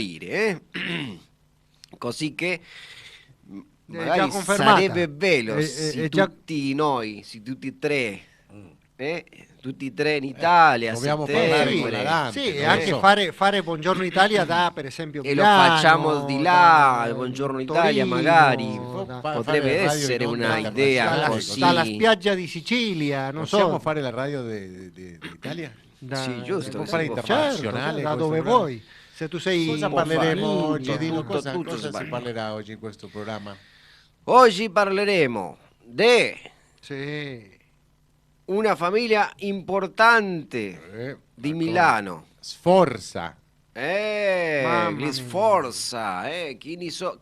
dire, così che Già magari confermata. sarebbe bello se Già... tutti noi, se tutti e tre, tutti e tre in Italia a Dobbiamo parlare con la settembre, Sì, Dante, e non lo anche so. fare Buongiorno Italia da, per esempio, e lo facciamo di Milano, là, da il Buongiorno Italia magari, Si Torino, può da, fare potrebbe radio in essere onda una idea internazionale dalla così? così, spiaggia di Sicilia, non Possiamo so, fare la radio d'Italia? sì, Si giusto può che si fare può fare. certo, internazionale da questo dove programma? vuoi. Se tu Si Cosa sei può in parleremo fare, oggi, India, Dino? tutto Cosa si si parla. parlerà oggi in questo programma? Oggi parleremo di sì, una famiglia importante di Ancora. Milano. Sforza. mamma Gli mia, Sforza,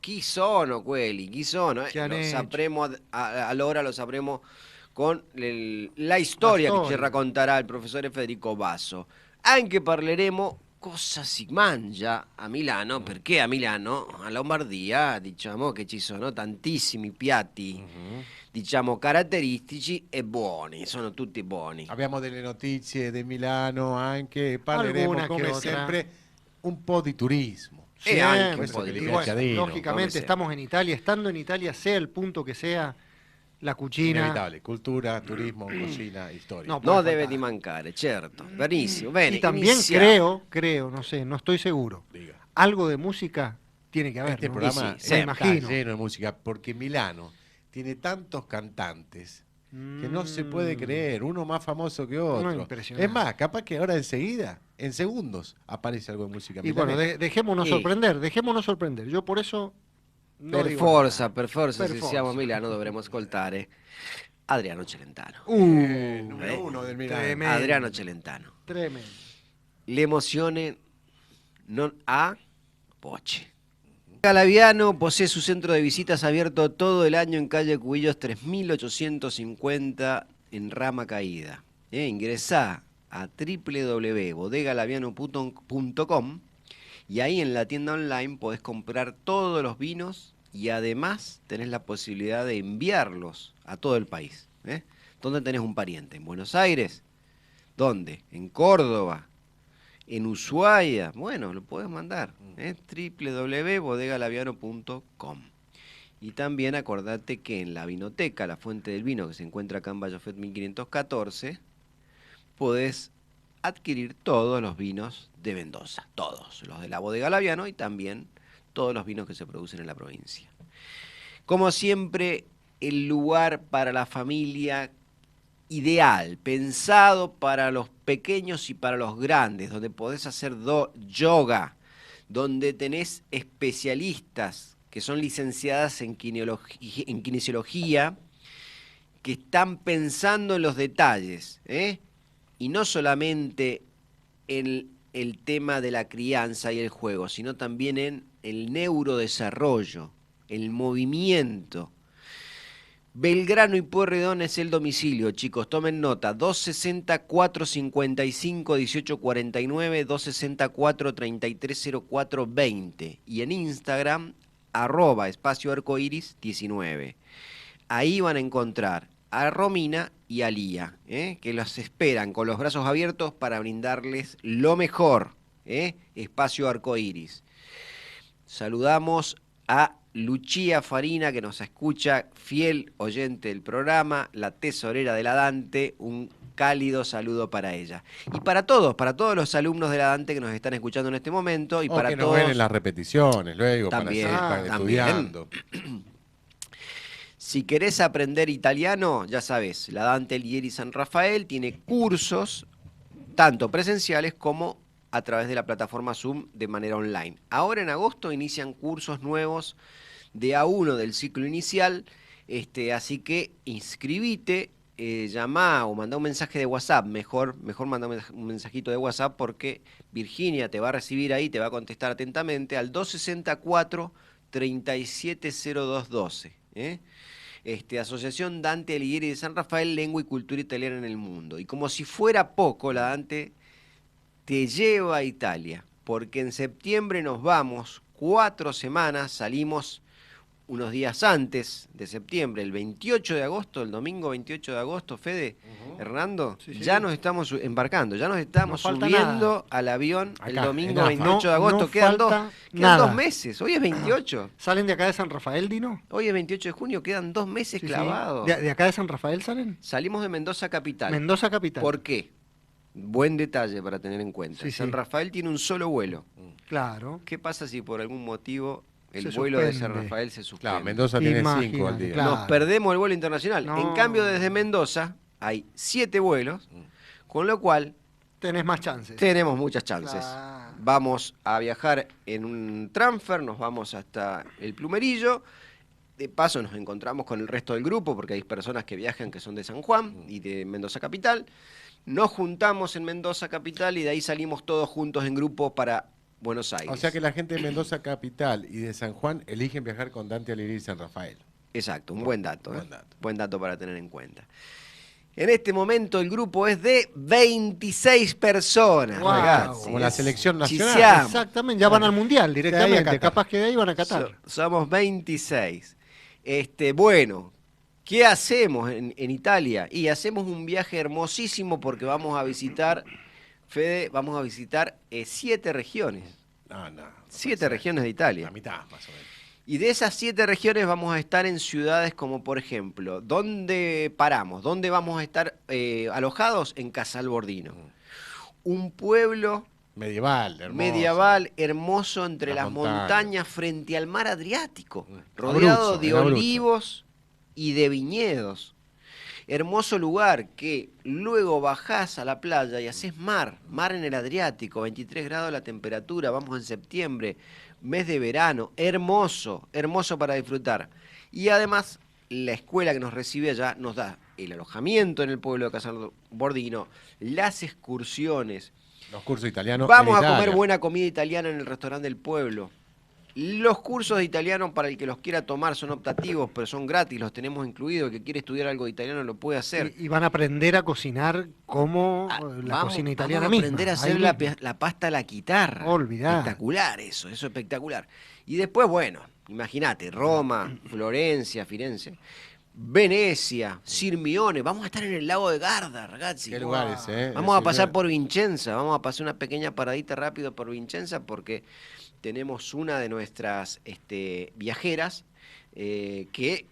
chi sono quelli? Chi sono? Lo Chianeggio, sapremo allora lo sapremo con la la storia che ci storia. racconterà il professore Federico Basso. Anche parleremo cosa si mangia a Milano, perché a Milano, a Lombardia, diciamo che ci sono tantissimi piatti, Mhm. diciamo, caratteristici e buoni, sono tutti buoni. Abbiamo delle notizie di Milano anche e parleremo Alguna che come otra. sempre un po' di turismo. E anche un Questo po' Siempre. di che gli Y piace bueno, a turismo, Dino. come lógicamente sempre. estamos en Italia. Estando en Italia, sea el punto que sea, la cucina Inevitabile, cultura, turismo, cucina, historia. no puede No deve di faltar. mancare, certo. Benissimo, Y bene, también iniziamo. creo, no sé, no estoy seguro. Diga. Algo de música tiene que haber, Este ¿no? Y sí, programa Me sempre. está imagino. lleno de música porque Milano tiene tantos cantantes que no se puede Mm, creer, uno más famoso que no, otro. Es impresionante. más, capaz que ahora enseguida, en segundos, aparece algo de música Y bueno, milanesa. dejémonos E sorprender, dejémonos sorprender. Yo por eso no digo nada. per forza, Per se siamo a forza. Milano dovremo ascoltare Adriano Celentano. Número Eh? uno del Milano. Adriano Tremendo, Celentano. tremendo. L'emozione non ha voce. Galaviano posee su centro de visitas abierto todo el año en calle Cubillos 3850 en Rama Caída. Ingresá a www.bodegalaviano.com y ahí en la tienda online podés comprar todos los vinos y además tenés la posibilidad de enviarlos a todo el país. ¿Dónde tenés un pariente? ¿En Buenos Aires? ¿Dónde? ¿En Córdoba? ¿En Ushuaia? Bueno, lo puedes mandar. www.bodegalaviano.com. Y también acordate que en la vinoteca, la Fuente del Vino, que se encuentra acá en Vallofet 1514, podés adquirir todos los vinos de Mendoza, todos, los de la Bodega Laviano y también todos los vinos que se producen en la provincia. Como siempre, el lugar para la familia ideal, pensado para los pequeños y para los grandes, donde podés hacer yoga, donde tenés especialistas que son licenciadas en kinesiología, que están pensando en los detalles, y no solamente en el tema de la crianza y el juego, sino también en el neurodesarrollo, el movimiento. Belgrano y Pueyrredón es el domicilio, chicos, tomen nota, 260-455-1849, 264-330420 y en Instagram, @espacioarcoiris19. Ahí van a encontrar a Romina y a Lía, que los esperan con los brazos abiertos para brindarles lo mejor, Espacio Arcoiris. Saludamos a Lucia Farina, que nos escucha, fiel oyente del programa, la tesorera de la Dante, un cálido saludo para ella. Y para todos los alumnos de la Dante que nos están escuchando en este momento, y O para que nos ven en todos las repeticiones luego para también, seguir también. estudiando. Si querés aprender italiano, ya sabes, la Dante Alighieri San Rafael tiene cursos, tanto presenciales como a través de la plataforma Zoom de manera online. Ahora en agosto inician cursos nuevos de A1 del ciclo inicial, así que inscribite, llamá o mandá un mensaje de WhatsApp, mejor mandá un mensajito de WhatsApp porque Virginia te va a recibir ahí, te va a contestar atentamente al 264 370212. Asociación Dante Alighieri de San Rafael, Lengua y Cultura Italiana en el Mundo. Y como si fuera poco, la Dante te lleva a Italia, porque en septiembre nos vamos 4 semanas, salimos unos días antes de septiembre, el 28 de agosto, el domingo 28 de agosto, Fede, Hernando, Sí, sí. ya nos estamos embarcando, ya nos estamos No falta subiendo nada. al avión el Acá, domingo en AFA. 28 de agosto. No quedan falta quedan nada. 2 meses, hoy es 28. ¿Salen de acá de San Rafael, Dino? Hoy es 28 de junio, quedan 2 meses Sí, sí. clavados. ¿De acá de San Rafael salen? Salimos de Mendoza capital. Mendoza capital. ¿Por qué? Buen detalle para tener en cuenta. Sí, San sí. Rafael tiene un solo vuelo. Claro. ¿Qué pasa si por algún motivo el Se vuelo de San suspende. Rafael se suspende? Claro, Mendoza tiene 5 al Imagínate, día. claro. Nos perdemos el vuelo internacional. No. En cambio, desde Mendoza hay 7 vuelos, con lo cual Tenés más chances. tenemos muchas chances. Claro. Vamos a viajar en un transfer, nos vamos hasta el Plumerillo. De paso nos encontramos con el resto del grupo, porque hay personas que viajan que son de San Juan y de Mendoza Capital. Nos juntamos en Mendoza Capital y de ahí salimos todos juntos en grupo para Buenos Aires. O sea que la gente de Mendoza Capital y de San Juan eligen viajar con Dante Alighieri y San Rafael. Exacto, un buen dato. Buen dato. Buen dato para tener en cuenta. En este momento el grupo es de 26 personas. Wow. ragazzi. Como la selección nacional. Chiseamos. Exactamente, ya van al mundial De ahí a directamente. Qatar. Capaz que de ahí van a Qatar. Somos 26. Bueno, ¿qué hacemos en Italia? Y hacemos un viaje hermosísimo porque vamos a visitar, Fede, vamos a visitar 7 regiones. No. 7 regiones de Italia. La mitad, más o menos. Y de esas 7 regiones vamos a estar en ciudades como, por ejemplo, ¿dónde paramos? ¿Dónde vamos a estar alojados? En Casalbordino. Un pueblo Medieval, hermoso. medieval, hermoso, entre Las las montañas. montañas, frente al mar Adriático, Mm. rodeado Abruzzo, de en Abruzzo. olivos y de viñedos. Hermoso lugar que luego bajás a la playa y haces mar en el Adriático, 23 grados la temperatura, vamos en septiembre, mes de verano, hermoso, hermoso para disfrutar. Y además, la escuela que nos recibe allá nos da el alojamiento en el pueblo de Casalbordino, las excursiones. Los cursos italianos. Vamos en a comer Italia. buena comida italiana en el restaurante del pueblo. Los cursos de italiano, para el que los quiera tomar, son optativos, pero son gratis, los tenemos incluidos. El que quiere estudiar algo de italiano lo puede hacer. Y van a aprender a cocinar como la cocina italiana vamos a misma. aprender a Ahí hacer mismo. la pasta a la guitarra. Olvidá. Espectacular eso es espectacular. Y después, bueno, imagínate, Roma, Florencia, Firenze, Venecia, Sirmione. Vamos a estar en el lago de Garda, ragazzi. Qué lugares, Vamos a Ese pasar lugar. por Vincenza, vamos a pasar una pequeña paradita rápido por Vincenza porque tenemos una de nuestras viajeras que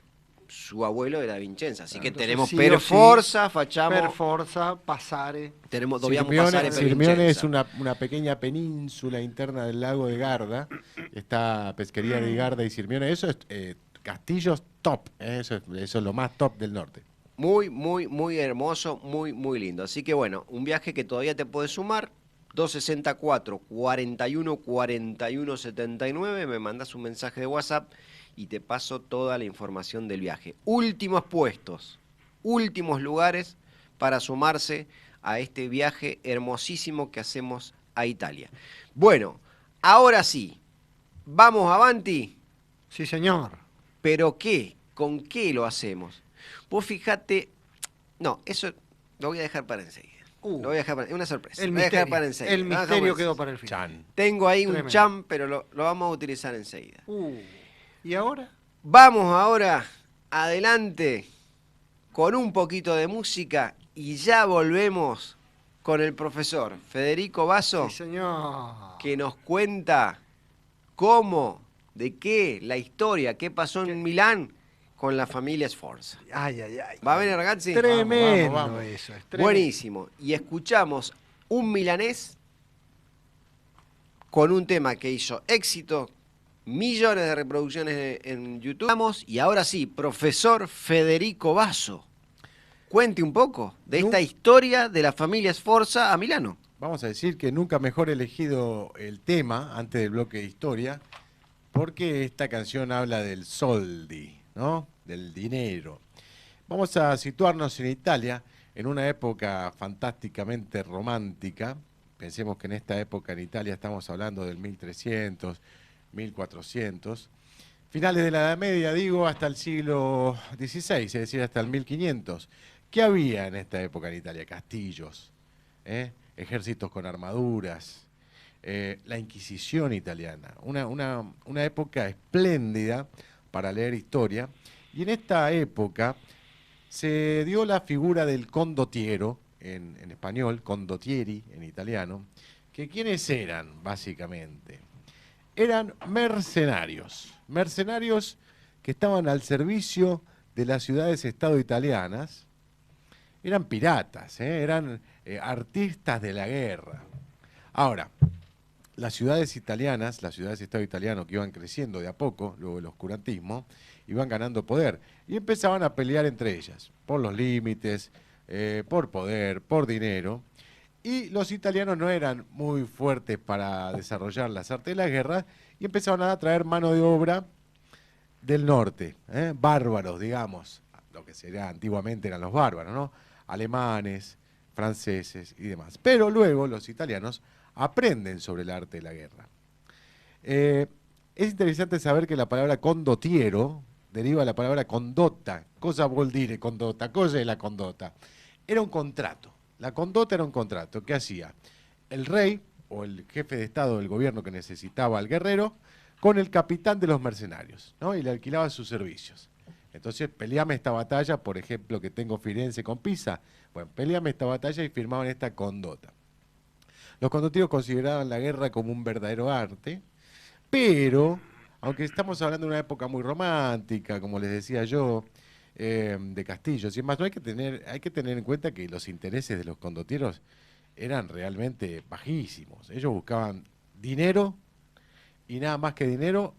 su abuelo era de Vincenza, así que Entonces, tenemos sí o per sí, forza, facciamo, Per forza, pasare. dobbiamo passare per Sirmione Vincenza. es una pequeña península interna del lago de Garda. Está pesquería de Garda y Sirmione. Eso es castillos top. Eso es lo más top del norte. Muy, muy, muy hermoso, muy, muy lindo. Así que bueno, un viaje que todavía te puedes sumar. 264 41 41 79. Me mandas un mensaje de WhatsApp y te paso toda la información del viaje. Últimos puestos, últimos lugares para sumarse a este viaje hermosísimo que hacemos a Italia. Bueno, ahora sí, vamos avanti. Sí, señor. ¿Pero qué? ¿Con qué lo hacemos? Vos fijate... No, eso lo voy a dejar para enseguida. Lo voy a dejar para... Es una sorpresa. El Lo voy a dejar misterio, para enseguida. el Lo voy a dejar misterio para quedó enseguida. para el final. Chan. Tengo ahí un Tremendo. cham, pero lo vamos a utilizar enseguida. ¿Y ahora? Vamos ahora adelante con un poquito de música y ya volvemos con el profesor Federico Basso, Sí, señor. que nos cuenta cómo, de qué, la historia, qué pasó en Milán con la familia Sforza. Ay, ay, ay. ¿Va a ver, ragazzi? Tremendo vamos. eso. Es tremendo. Buenísimo. Y escuchamos un milanés con un tema que hizo éxito, millones de reproducciones en YouTube. Vamos, y ahora sí, profesor Federico Basso, cuente un poco de esta historia de la familia Sforza a Milano. Vamos a decir que nunca mejor elegido el tema antes del bloque de historia, porque esta canción habla del soldi, ¿no? Del dinero. Vamos a situarnos en Italia, en una época fantásticamente romántica. Pensemos que en esta época en Italia estamos hablando del 1300, 1400. Finales de la Edad Media, digo, hasta el siglo XVI, es decir, hasta el 1500. ¿Qué había en esta época en Italia? Castillos, ejércitos con armaduras, la Inquisición italiana. Una época espléndida para leer historia. Y en esta época se dio la figura del condottiero, en español, condottieri en italiano, que ¿quiénes eran, básicamente? Eran mercenarios, mercenarios que estaban al servicio de las ciudades-estado italianas, eran piratas, eran artistas de la guerra. Ahora, las ciudades italianas, las ciudades-estado italianos que iban creciendo de a poco, luego del oscurantismo, iban ganando poder y empezaban a pelear entre ellas, por los límites, por poder, por dinero. Y los italianos no eran muy fuertes para desarrollar las artes de la guerra y empezaron a traer mano de obra del norte, bárbaros, digamos, lo que sería antiguamente eran los bárbaros, ¿no? Alemanes, franceses y demás. Pero luego los italianos aprenden sobre el arte de la guerra. Es interesante saber que la palabra condottiero deriva de la palabra condotta. Cosa vuol dire condotta? Cosa es la condota? Era un contrato. La condota era un contrato. ¿Qué hacía? El rey o el jefe de estado del gobierno que necesitaba al guerrero con el capitán de los mercenarios, ¿no? Y le alquilaba sus servicios. Entonces, peleame esta batalla, por ejemplo, que tengo Firenze con Pisa. Bueno, peleame esta batalla y firmaban esta condota. Los condottieri consideraban la guerra como un verdadero arte, pero, aunque estamos hablando de una época muy romántica, como les decía yo, de castillos y demás, no hay que tener en cuenta que los intereses de los condottieros eran realmente bajísimos. Ellos buscaban dinero y nada más que dinero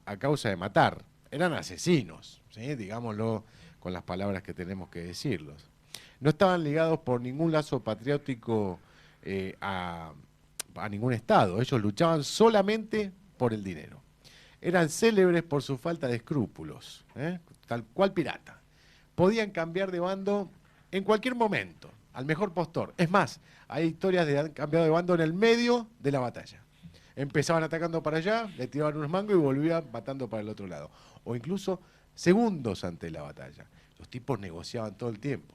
a causa de matar. Eran asesinos, ¿sí? Digámoslo con las palabras que tenemos que decirlos. No estaban ligados por ningún lazo patriótico a ningún estado. Ellos luchaban solamente por el dinero. Eran célebres por su falta de escrúpulos, tal cual pirata. Podían cambiar de bando en cualquier momento, al mejor postor. Es más, hay historias de han cambiado de bando en el medio de la batalla. Empezaban atacando para allá, le tiraban unos mangos y volvían matando para el otro lado. O incluso segundos antes de la batalla. Los tipos negociaban todo el tiempo.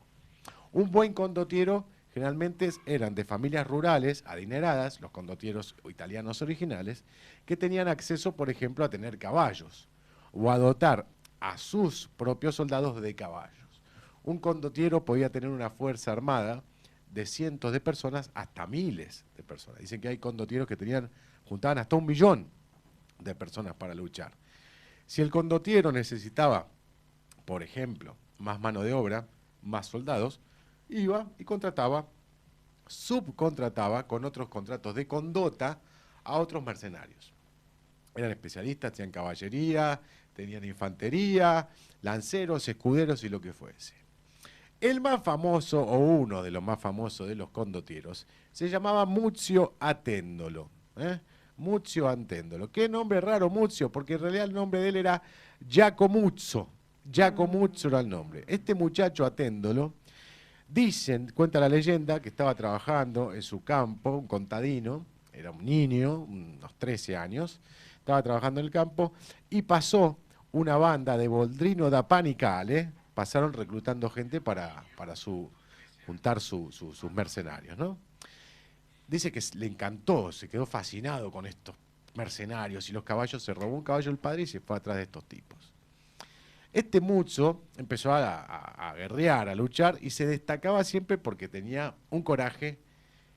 Un buen condottiero generalmente eran de familias rurales, adineradas, los condottieros italianos originales, que tenían acceso, por ejemplo, a tener caballos o a dotar a sus propios soldados de caballos. Un condottiero podía tener una fuerza armada de cientos de personas hasta miles de personas. Dicen que hay condottieros que juntaban hasta 1 millón de personas para luchar. Si el condottiero necesitaba, por ejemplo, más mano de obra, más soldados, iba y subcontrataba con otros contratos de condota a otros mercenarios. Eran especialistas, tenían caballería, tenían infantería, lanceros, escuderos y lo que fuese. El más famoso, o uno de los más famosos de los condottieros, se llamaba Muzio Attendolo. Muzio Attendolo. Qué nombre raro, Muzio, porque en realidad el nombre de él era Giacomuzzo. Giacomuzzo era el nombre. Este muchacho Attendolo, cuenta la leyenda, que estaba trabajando en su campo, un contadino, era un niño, unos 13 años, estaba trabajando en el campo y pasó una banda de Boldrino da Panicale, pasaron reclutando gente para juntar sus mercenarios, ¿no? Dice que le encantó, se quedó fascinado con estos mercenarios y los caballos, se robó un caballo el padre y se fue atrás de estos tipos. Este Muzio empezó a guerrear, a luchar y se destacaba siempre porque tenía un coraje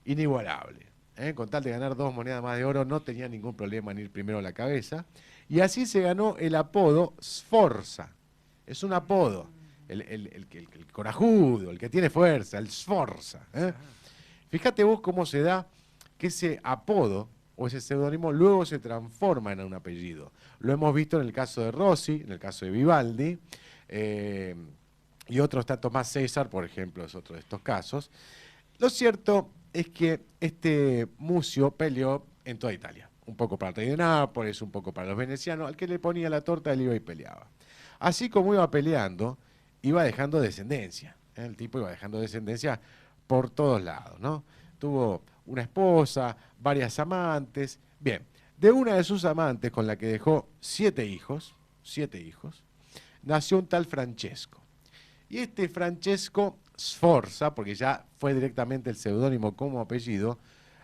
inigualable. Con tal de ganar 2 monedas más de oro no tenía ningún problema en ir primero a la cabeza. Y así se ganó el apodo Sforza. Es un apodo. El corajudo, el que tiene fuerza, el Sforza. Fíjate vos cómo se da que ese apodo o ese seudónimo luego se transforma en un apellido. Lo hemos visto en el caso de Rossi, en el caso de Vivaldi, y otros tantos más. César, por ejemplo, es otro de estos casos. Lo cierto es que este Muzio peleó en toda Italia. Un poco para el rey de Nápoles, un poco para los venecianos. Al que le ponía la torta, él iba y peleaba. Así como iba peleando, iba dejando descendencia. El tipo iba dejando descendencia por todos lados, ¿no? Tuvo una esposa, varias amantes. Bien, de una de sus amantes, con la que dejó 7 hijos, nació un tal Francesco. Y este Francesco Sforza, porque ya fue directamente el seudónimo como apellido,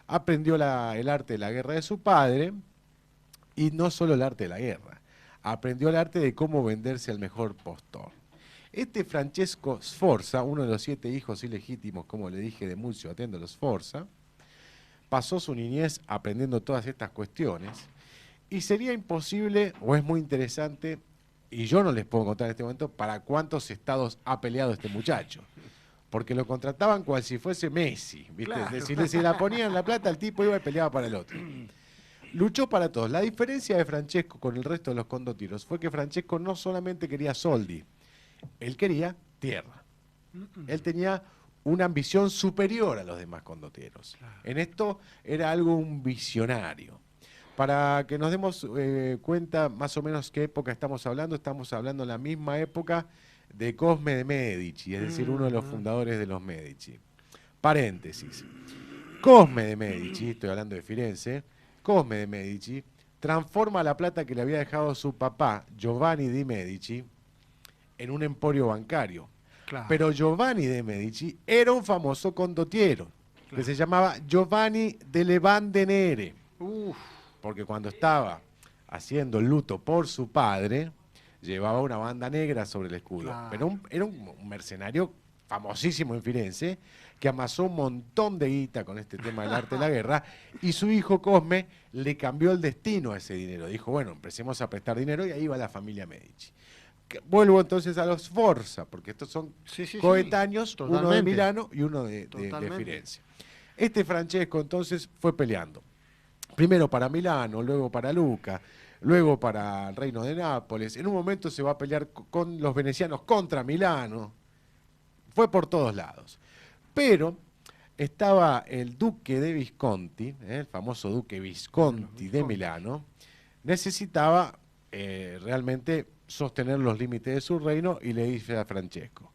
aprendió el arte de la guerra de su padre, y no solo el arte de la guerra, aprendió el arte de cómo venderse al mejor postor. Este Francesco Sforza, uno de los 7 hijos ilegítimos, como le dije, de Muzio Attendolo Sforza, pasó su niñez aprendiendo todas estas cuestiones y sería imposible, o es muy interesante, y yo no les puedo contar en este momento, para cuántos estados ha peleado este muchacho. Porque lo contrataban cual si fuese Messi, ¿viste? Claro. Si la ponían la plata, el tipo iba y peleaba para el otro. Luchó para todos. La diferencia de Francesco con el resto de los condottieri fue que Francesco no solamente quería soldi, él quería tierra. Él tenía una ambición superior a los demás condotieros. En esto era un visionario. Para que nos demos cuenta más o menos qué época estamos hablando en la misma época de Cosme de Medici, es decir, uno de los fundadores de los Medici. Paréntesis. Cosme de Medici, estoy hablando de Firenze, Cosme de Medici transforma la plata que le había dejado su papá, Giovanni de Medici, en un emporio bancario. Claro. Pero Giovanni de Medici era un famoso condottiero, que se llamaba Giovanni de Vandenere. Porque cuando estaba haciendo el luto por su padre, llevaba una banda negra sobre el escudo. Claro. Pero era un mercenario famosísimo en Firenze, que amasó un montón de guita con este tema del arte de la guerra, y su hijo Cosme le cambió el destino a ese dinero. Dijo, bueno, empecemos a prestar dinero, y ahí va la familia Medici. Vuelvo entonces a los Sforza, porque estos son coetáneos, uno de Milano y uno de Firenze. Este Francesco entonces fue peleando. Primero para Milano, luego para Lucca, luego para el Reino de Nápoles. En un momento se va a pelear con los venecianos contra Milano. Fue por todos lados. Pero estaba el duque de Visconti, el famoso duque Visconti de Milano, necesitaba realmente sostener los límites de su reino y le dice a Francesco,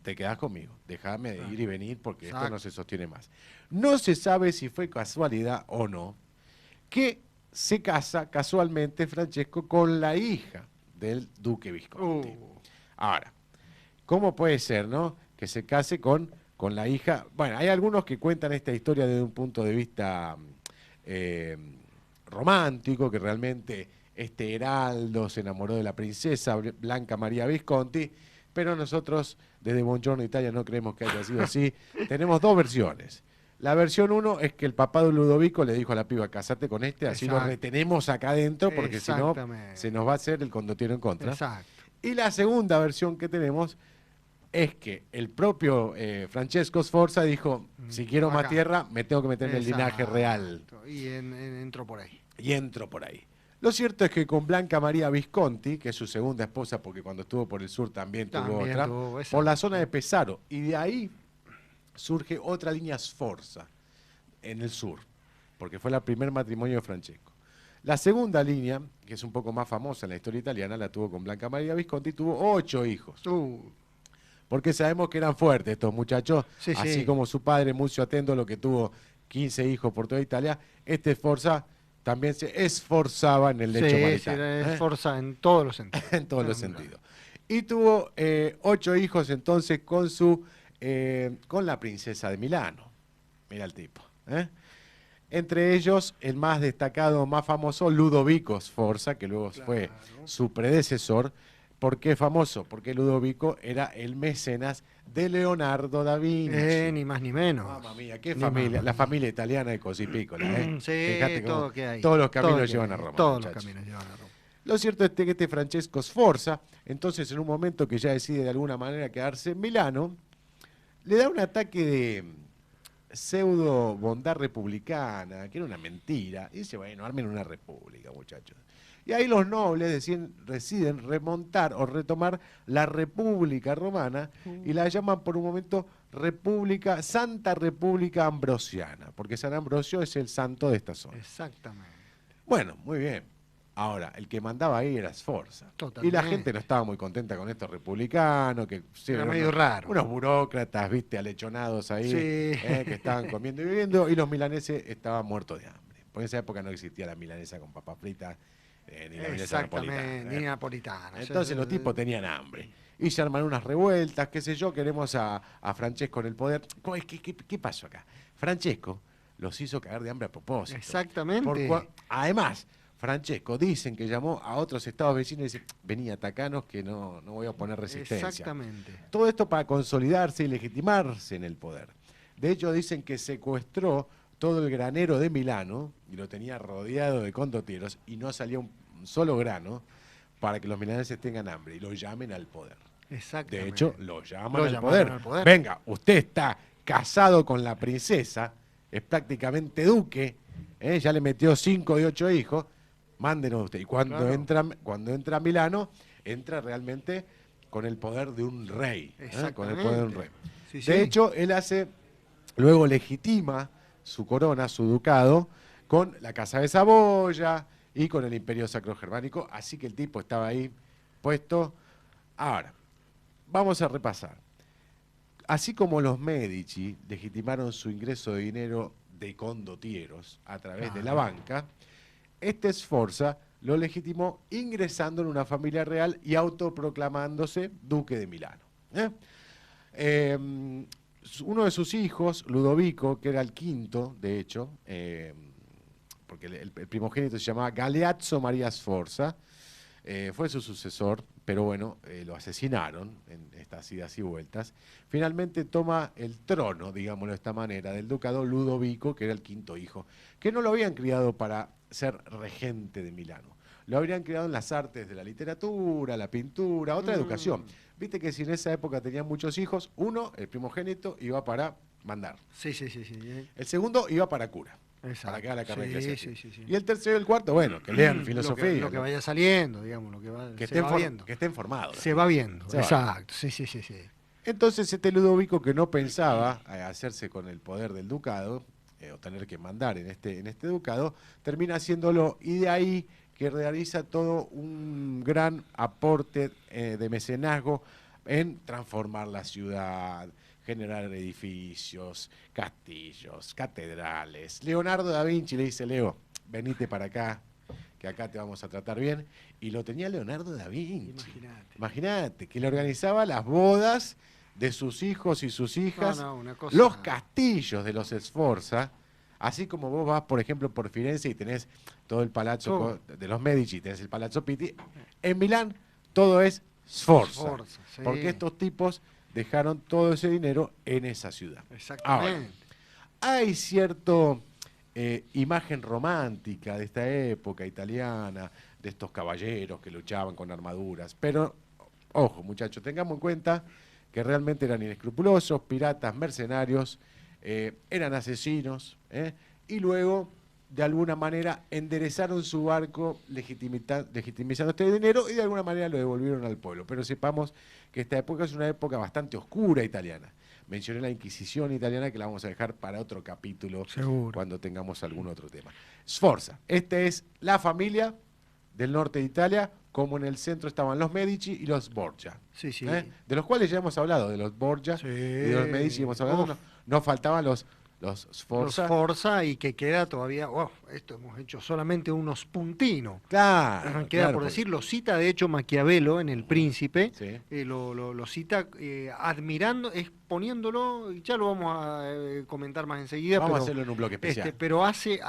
te quedás conmigo, déjame de ir y venir porque esto no se sostiene más. No se sabe si fue casualidad o no, que se casa casualmente Francesco con la hija del duque Visconti. Ahora, ¿cómo puede ser, no? Que se case con la hija. Bueno, hay algunos que cuentan esta historia desde un punto de vista romántico, que realmente este heraldo se enamoró de la princesa Blanca María Visconti, pero nosotros desde Buongiorno Italia no creemos que haya sido así. Tenemos 2 versiones. La versión 1 es que el papá de Ludovico le dijo a la piba, casate con este, así lo retenemos acá adentro, porque si no se nos va a hacer el condottiero en contra. Exacto. Y la segunda versión que tenemos es que el propio Francesco Sforza dijo, si quiero más tierra, me tengo que meter en el linaje real. Y entró por ahí. Y entro por ahí. Lo cierto es que con Blanca María Visconti, que es su segunda esposa, porque cuando estuvo por el sur también tuvo otra, por la zona de Pesaro, y de ahí surge otra línea Sforza en el sur, porque fue el primer matrimonio de Francesco. La segunda línea, que es un poco más famosa en la historia italiana, la tuvo con Blanca María Visconti, tuvo 8 hijos. Porque sabemos que eran fuertes estos muchachos, así como su padre Muzio Attendolo, que tuvo 15 hijos por toda Italia, este Sforza también se esforzaba en el lecho marital. Sí, era esforza en todos los sentidos. En todos los sentidos. Y tuvo 8 hijos entonces con la princesa de Milano. Mira el tipo. Entre ellos, el más destacado, más famoso, Ludovico Sforza, que luego fue su predecesor. ¿Por qué famoso? Porque Ludovico era el mecenas de Leonardo da Vinci. Ni más ni menos. Mamma mía, qué familia, la familia italiana de Cosipícola. Sí, fíjate todo que hay. Todos los caminos llevan a Roma. Todos los caminos llevan a Roma. Lo cierto es que este Francesco Sforza, entonces en un momento que ya decide de alguna manera quedarse en Milano, le da un ataque de pseudo bondad republicana, que era una mentira, y dice, bueno, armen una república, muchachos. Y ahí los nobles deciden remontar o retomar la República Romana y la llaman por un momento Santa República Ambrosiana, porque San Ambrosio es el santo de esta zona. Exactamente. Bueno, muy bien. Ahora, el que mandaba ahí era Sforza. Totalmente. Y la gente no estaba muy contenta con estos republicanos, que era medio raro. Unos burócratas, viste, alechonados ahí, que estaban comiendo y viviendo, y los milaneses estaban muertos de hambre. Porque en esa época no existía la milanesa con papas fritas, ni la milanesa napolitana. Ni napolitana. Entonces los tipos tenían hambre. Y se arman unas revueltas, qué sé yo, queremos a Francesco en el poder. ¿Qué pasó acá? Francesco los hizo cagar de hambre a propósito. Exactamente. Además, Francesco, dicen que llamó a otros estados vecinos y dice, vení, atacanos que no voy a poner resistencia. Exactamente. Todo esto para consolidarse y legitimarse en el poder. De hecho, dicen que secuestró todo el granero de Milano y lo tenía rodeado de condotieros y no salía un solo grano para que los milaneses tengan hambre y lo llamen al poder. Exactamente. De hecho, lo llaman Lo al llamaron poder. al poder. Venga, usted está casado con la princesa, es prácticamente duque, ya le metió 5 de 8 hijos, mándenos usted. Y cuando, Claro. cuando entra a Milano, entra realmente con el poder de un rey. Con el poder de un rey. Sí, De sí. hecho, él luego legitima su corona, su ducado, con la Casa de Saboya y con el Imperio Sacro-Germánico, así que el tipo estaba ahí puesto. Ahora, vamos a repasar. Así como los Medici legitimaron su ingreso de dinero de condotieros a través de la banca, este Sforza lo legitimó ingresando en una familia real y autoproclamándose duque de Milano. Uno de sus hijos, Ludovico, que era el quinto, de hecho, porque el primogénito se llamaba Galeazzo María Sforza, fue su sucesor, pero bueno, lo asesinaron en estas idas y vueltas. Finalmente toma el trono, digámoslo de esta manera, del ducado Ludovico, que era el quinto hijo, que no lo habían criado para ser regente de Milano. Lo habrían criado en las artes de la literatura, la pintura, otra educación. Viste que si en esa época tenían muchos hijos, uno, el primogénito, iba para mandar. Sí. El segundo iba para cura. Exacto. Para que haga la carrera Sí, eclesiástica. sí. Y el tercero y el cuarto, bueno, que lean filosofía. Lo que vaya saliendo, digamos, lo que va, que se va estén, viendo. que estén formados. Se va viendo, Se va exacto. Sí. Entonces este Ludovico, que no pensaba hacerse con el poder del ducado, o tener que mandar en este ducado, termina haciéndolo, y de ahí que realiza todo un gran aporte de mecenazgo en transformar la ciudad, generar edificios, castillos, catedrales. Leonardo da Vinci le dice, Leo, venite para acá, que acá te vamos a tratar bien. Y lo tenía Leonardo da Vinci. Imagínate, que le organizaba las bodas de sus hijos y sus hijas, Una cosa... los castillos de los Sforza, así como vos vas, por ejemplo, por Firenze y tenés todo el palazzo de los Medici, tenés el Palazzo Pitti. En Milán todo es Sforza, sí. porque estos tipos dejaron todo ese dinero en esa ciudad. Exactamente. Ahora, hay cierta imagen romántica de esta época italiana, de estos caballeros que luchaban con armaduras, pero, ojo muchachos, tengamos en cuenta que realmente eran inescrupulosos, piratas, mercenarios, eran asesinos, y luego, de alguna manera, enderezaron su barco legitimizando este dinero y de alguna manera lo devolvieron al pueblo. Pero sepamos que esta época es una época bastante oscura italiana. Mencioné la Inquisición italiana, que la vamos a dejar para otro capítulo. Seguro. Cuando tengamos algún otro tema. Sforza, esta es la familia del norte de Italia, como en el centro estaban los Medici y los Borgia. Sí. De los cuales ya hemos hablado, de los Borgia y de los Medici hemos hablado. No faltaban los Sforza. Los Forza, y que queda todavía, esto hemos hecho solamente unos puntinos. Claro. Queda por decir, lo cita de hecho Maquiavelo en El Príncipe, Sí. lo cita admirando, exponiéndolo, y ya lo vamos a comentar más enseguida. Vamos pero, a hacerlo en un bloque especial. pero hace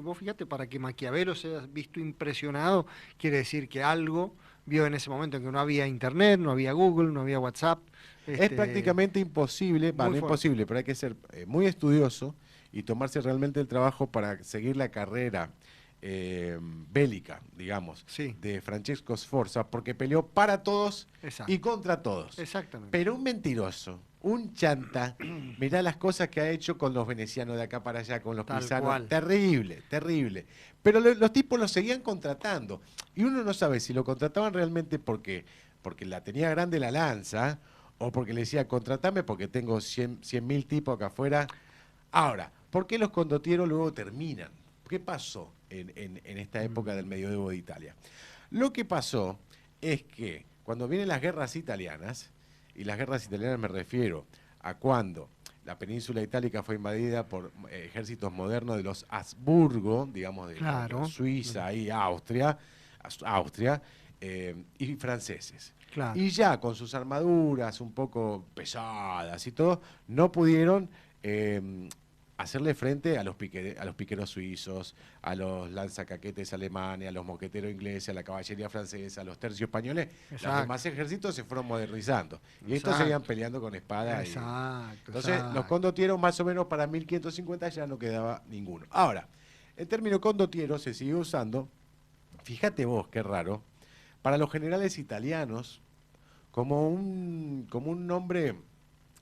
vos fíjate, para que Maquiavelo se haya visto impresionado, quiere decir que algo vio en ese momento en que no había internet, no había Google, no había WhatsApp. Es prácticamente imposible, no imposible, pero hay que ser muy estudioso y tomarse realmente el trabajo para seguir la carrera bélica, digamos, de Francesco Sforza, porque peleó para todos y contra todos. Exactamente. Pero un mentiroso, un chanta, mirá las cosas que ha hecho con los venecianos de acá para allá, con los pisanos. Terrible. Pero los tipos los seguían contratando. Y uno no sabe si lo contrataban realmente porque la tenía grande la lanza, o porque le decía, contratame porque tengo 100.000 tipos acá afuera. Ahora, ¿por qué los condotieros luego terminan? ¿Qué pasó en esta época del medioevo de Italia? Lo que pasó es que cuando vienen las guerras italianas, y las guerras italianas me refiero a cuando la península itálica fue invadida por ejércitos modernos de los Habsburgo, digamos, de Suiza y Austria, y franceses. Claro. Y ya con sus armaduras un poco pesadas y todo, no pudieron hacerle frente a los piqueros suizos, a los lanzacaquetes alemanes, a los mosqueteros ingleses, a la caballería francesa, a los tercios españoles. Los Exacto. demás ejércitos se fueron modernizando. Y estos Exacto. seguían peleando con espada. Exacto. Entonces, exacto. los condotieros más o menos para 1550 ya no quedaba ninguno. Ahora, el término condottiero se sigue usando, fíjate vos qué raro, para los generales italianos como un nombre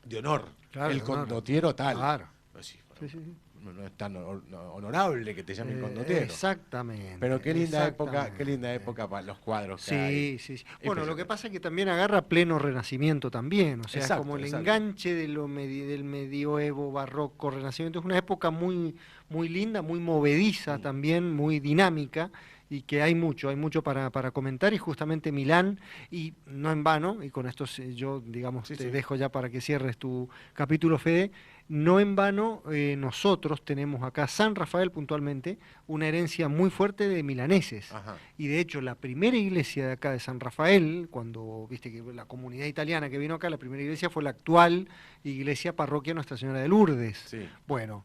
de honor. Claro, El de honor. condottiero tal. Claro. Pues sí, Sí, sí, sí. no es tan honorable que te llamen condottiero. Exactamente. Pero qué linda época exactamente. para los cuadros que Sí, hay. sí, sí. Bueno, lo que Impresionante. pasa es que también agarra pleno Renacimiento también, o sea, Exacto, es como el exacto. enganche de del medioevo, barroco, Renacimiento, es una época muy, muy linda, muy movediza también, muy dinámica, y que hay mucho para comentar, y justamente Milán, y no en vano, y con esto yo, digamos, Sí, te sí. dejo ya para que cierres tu capítulo, Fede, no en vano nosotros tenemos acá, San Rafael puntualmente, una herencia muy fuerte de milaneses. Ajá. Y de hecho, la primera iglesia de acá de San Rafael, cuando viste que la comunidad italiana que vino acá, la primera iglesia fue la actual iglesia parroquia Nuestra Señora de Lourdes. Sí. Bueno,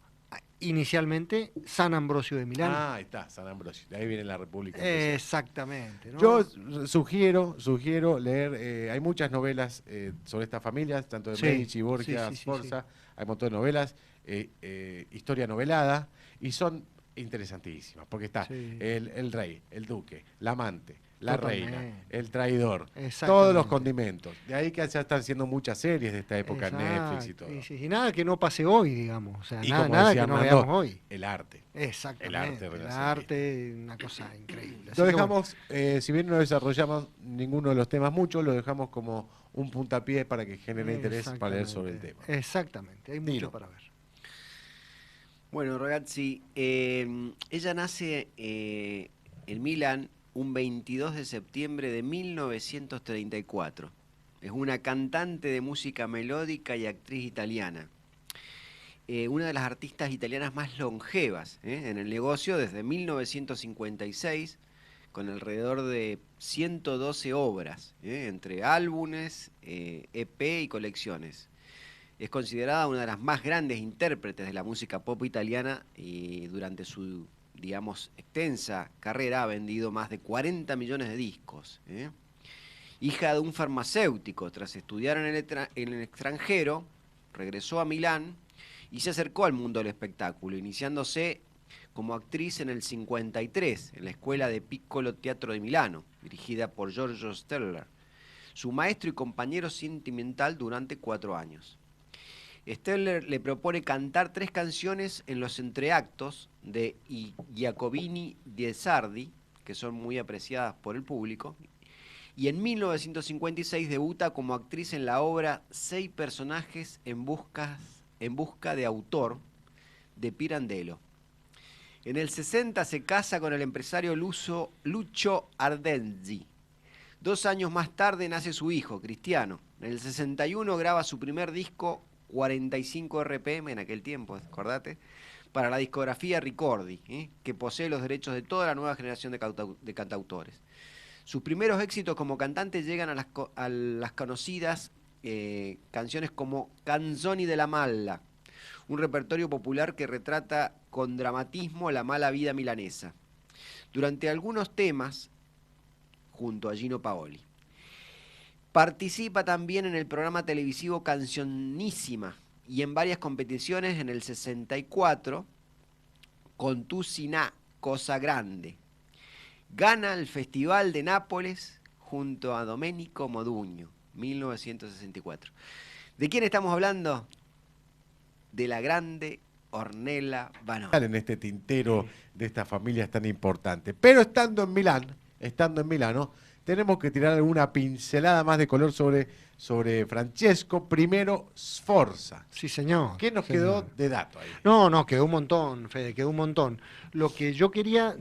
inicialmente San Ambrosio de Milán. Ah, ahí está, San Ambrosio. De ahí viene la República Eclesiástica. Exactamente. ¿no? Yo sugiero leer, hay muchas novelas sobre estas familias, tanto de Sí, Medici, Borgia, sí, sí, sí, Sforza, hay un montón de novelas, historia novelada, y son interesantísimas, porque está Sí. el rey, el duque, la amante, la reina, Totalmente. el traidor, Exactamente. todos los condimentos. De ahí que ya están haciendo muchas series de esta época en Netflix y Exacto. todo. Y nada que no pase hoy, digamos. O sea, Y nada, como nada decía que no Armando, veamos hoy. el arte. Exactamente. el arte El renacentista. arte, una cosa increíble. Así Lo que bueno. dejamos, si bien no desarrollamos ninguno de los temas mucho, lo dejamos como un puntapié para que genere interés para leer sobre el tema. Exactamente, hay mucho Dino. para ver. Bueno, ragazzi, ella nace en Milán un 22 de septiembre de 1934. Es una cantante de música melódica y actriz italiana. Una de las artistas italianas más longevas en el negocio desde 1956, con alrededor de 112 obras, entre álbumes, EP y colecciones. Es considerada una de las más grandes intérpretes de la música pop italiana y durante su, digamos, extensa carrera ha vendido más de 40 millones de discos. Hija de un farmacéutico, tras estudiar en el extranjero, regresó a Milán y se acercó al mundo del espectáculo, iniciándose como actriz en el 53 en la Escuela de Piccolo Teatro de Milano, dirigida por Giorgio Steller, su maestro y compañero sentimental durante 4 años. Steller le propone cantar 3 canciones en los entreactos de I Giacobini di Sardi, que son muy apreciadas por el público, y en 1956 debuta como actriz en la obra 6 personajes en busca de autor de Pirandello. En el 60 se casa con el empresario Lucio Ardenzi. 2 años más tarde nace su hijo, Cristiano. En el 61 graba su primer disco, 45 RPM en aquel tiempo, acordate, para la discografía Ricordi, que posee los derechos de toda la nueva generación de cantautores. Sus primeros éxitos como cantante llegan a las conocidas canciones como Canzoni della Malla, un repertorio popular que retrata con dramatismo la mala vida milanesa. Durante algunos temas, junto a Gino Paoli. Participa también en el programa televisivo Cancionísima y en varias competiciones en el 64 con Tu Siná, Cosa Grande. Gana el Festival de Nápoles junto a Domenico Modugno, 1964. ¿De quién estamos hablando? De la grande Ornella Vanoni. En este tintero de estas familias tan importantes. Pero estando en Milano, tenemos que tirar alguna pincelada más de color sobre Francesco I Sforza. Sí, señor. ¿Qué nos señor. quedó de dato ahí? No, quedó un montón, Fede, quedó un montón. Lo que yo quería,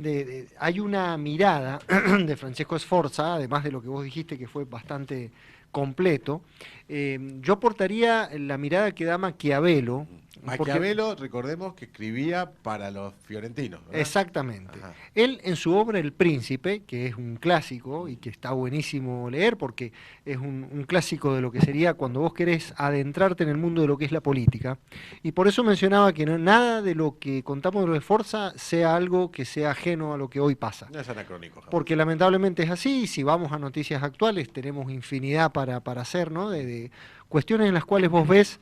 hay una mirada de Francesco Sforza, además de lo que vos dijiste que fue bastante completo. Yo aportaría la mirada que da Maquiavelo. Maquiavelo, recordemos que escribía para los fiorentinos, ¿verdad? Exactamente. Ajá. Él en su obra El Príncipe, que es un clásico y que está buenísimo leer porque es un clásico de lo que sería cuando vos querés adentrarte en el mundo de lo que es la política. Y por eso mencionaba que nada de lo que contamos de lo de Sforza sea algo que sea ajeno a lo que hoy pasa. No es anacrónico. Jamás. Porque lamentablemente es así, y si vamos a noticias actuales tenemos infinidad para hacer, ¿no? De cuestiones en las cuales vos ves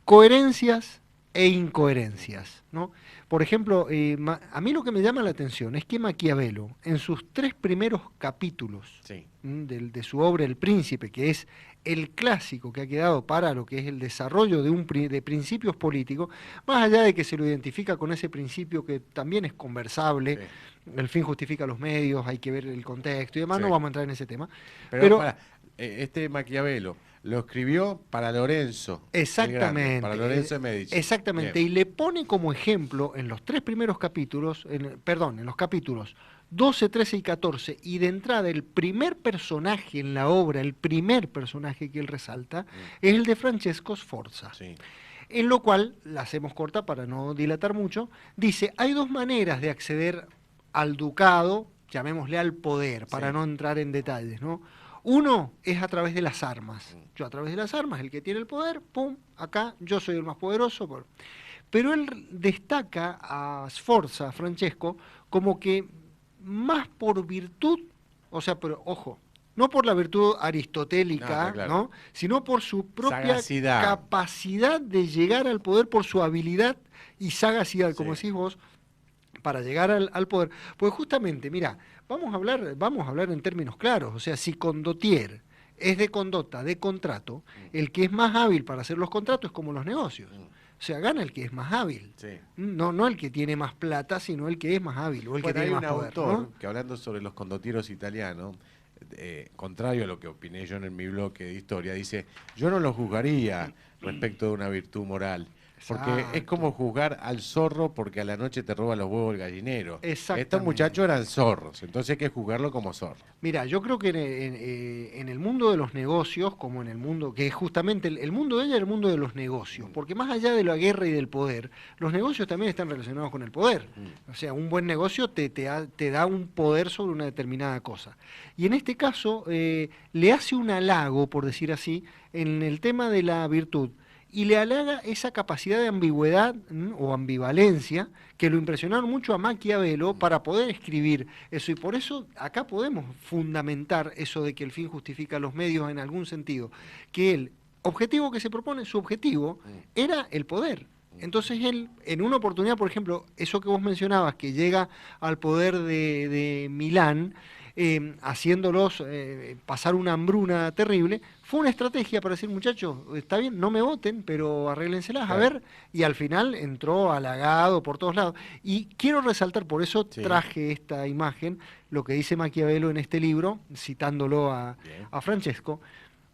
coherencias e incoherencias, ¿no? Por ejemplo, a mí lo que me llama la atención es que Maquiavelo, en sus 3 primeros capítulos Sí. de su obra El Príncipe, que es el clásico que ha quedado para lo que es el desarrollo de principios políticos, más allá de que se lo identifica con ese principio que también es conversable, Sí. el fin justifica los medios, hay que ver el contexto y demás, Sí. no vamos a entrar en ese tema. Pero para, este Maquiavelo lo escribió para Lorenzo. Exactamente. El Grande, para Lorenzo de Medici. Exactamente. Bien. Y le pone como ejemplo en los 3 primeros capítulos, en los capítulos 12, 13 y 14, y de entrada el primer personaje en la obra, el primer personaje que él resalta, es el de Francesco Sforza. Sí. En lo cual, la hacemos corta para no dilatar mucho, dice, hay 2 maneras de acceder al ducado, llamémosle al poder, para Sí. no entrar en detalles, ¿no? Uno es a través de las armas. Yo a través de las armas, el que tiene el poder, pum, acá yo soy el más poderoso. Pero él destaca a Sforza, a Francesco, como que más por virtud, o sea, pero ojo, no por la virtud aristotélica, No, claro. ¿no? Sino por su propia Sagacidad. capacidad de llegar al poder, por su habilidad y sagacidad, como Sí. decís vos, para llegar al poder. Pues justamente, mira, vamos a hablar en términos claros. O sea, si Condottiere es de condota, de contrato, el que es más hábil para hacer los contratos es como los negocios. O sea, gana el que es más hábil. Sí. No el que tiene más plata, sino el que es más hábil o el que Bueno, hay tiene un más poder, autor ¿no? que hablando sobre los condotieros italianos, contrario a lo que opiné yo en mi bloque de historia, dice, yo no lo juzgaría respecto de una virtud moral, porque es Exacto. como juzgar al zorro porque a la noche te roba los huevos el gallinero. Estos Exactamente. muchachos eran zorros, entonces hay que juzgarlo como zorro. Mira, yo creo que en el mundo de los negocios, como en el mundo, que es justamente el mundo de ella es el mundo de los negocios, porque más allá de la guerra y del poder, los negocios también están relacionados con el poder. O sea, un buen negocio te da un poder sobre una determinada cosa. Y en este caso, le hace un halago, por decir así, en el tema de la virtud. Y le halaga esa capacidad de ambigüedad o ambivalencia que lo impresionaron mucho a Maquiavelo para poder escribir eso. Y por eso acá podemos fundamentar eso de que el fin justifica los medios en algún sentido. Que el objetivo que se propone, su objetivo, era el poder. Entonces él, en una oportunidad, por ejemplo, eso que vos mencionabas, que llega al poder de Milán, haciéndolos pasar una hambruna terrible, fue una estrategia para decir, muchachos, está bien, no me voten, pero arréglenselas, Claro. a ver, y al final entró halagado por todos lados. Y quiero resaltar, por eso Sí. traje esta imagen, lo que dice Maquiavelo en este libro, citándolo Bien. a Francesco,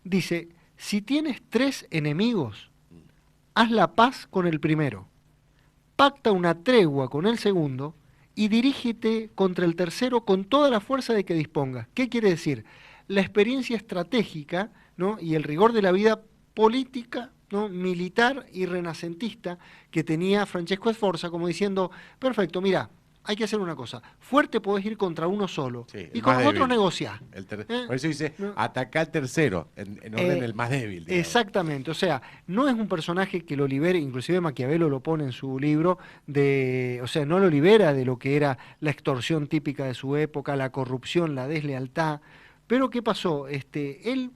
dice, si tienes 3 enemigos, haz la paz con el primero, pacta una tregua con el segundo y dirígete contra el tercero con toda la fuerza de que dispongas. ¿Qué quiere decir? La experiencia estratégica, ¿no? Y el rigor de la vida política, ¿no? Militar y renacentista que tenía Francesco Sforza, como diciendo, perfecto, mira, hay que hacer una cosa, fuerte podés ir contra uno solo, Sí, y el con más los otros débil. negociás. Por eso dice, No. ataca al tercero, en orden del más débil. Digamos. Exactamente, o sea, no es un personaje que lo libere, inclusive Maquiavelo lo pone en su libro, o sea, no lo libera de lo que era la extorsión típica de su época, la corrupción, la deslealtad. Pero ¿qué pasó? Él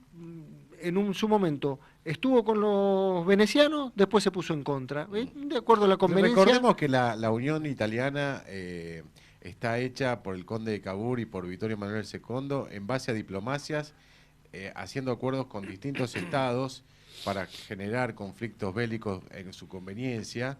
en su momento estuvo con los venecianos, después se puso en contra, de acuerdo a la conveniencia. Recordemos que la Unión Italiana está hecha por el conde de Cavour y por Vittorio Emanuele II en base a diplomacias, haciendo acuerdos con distintos estados para generar conflictos bélicos en su conveniencia,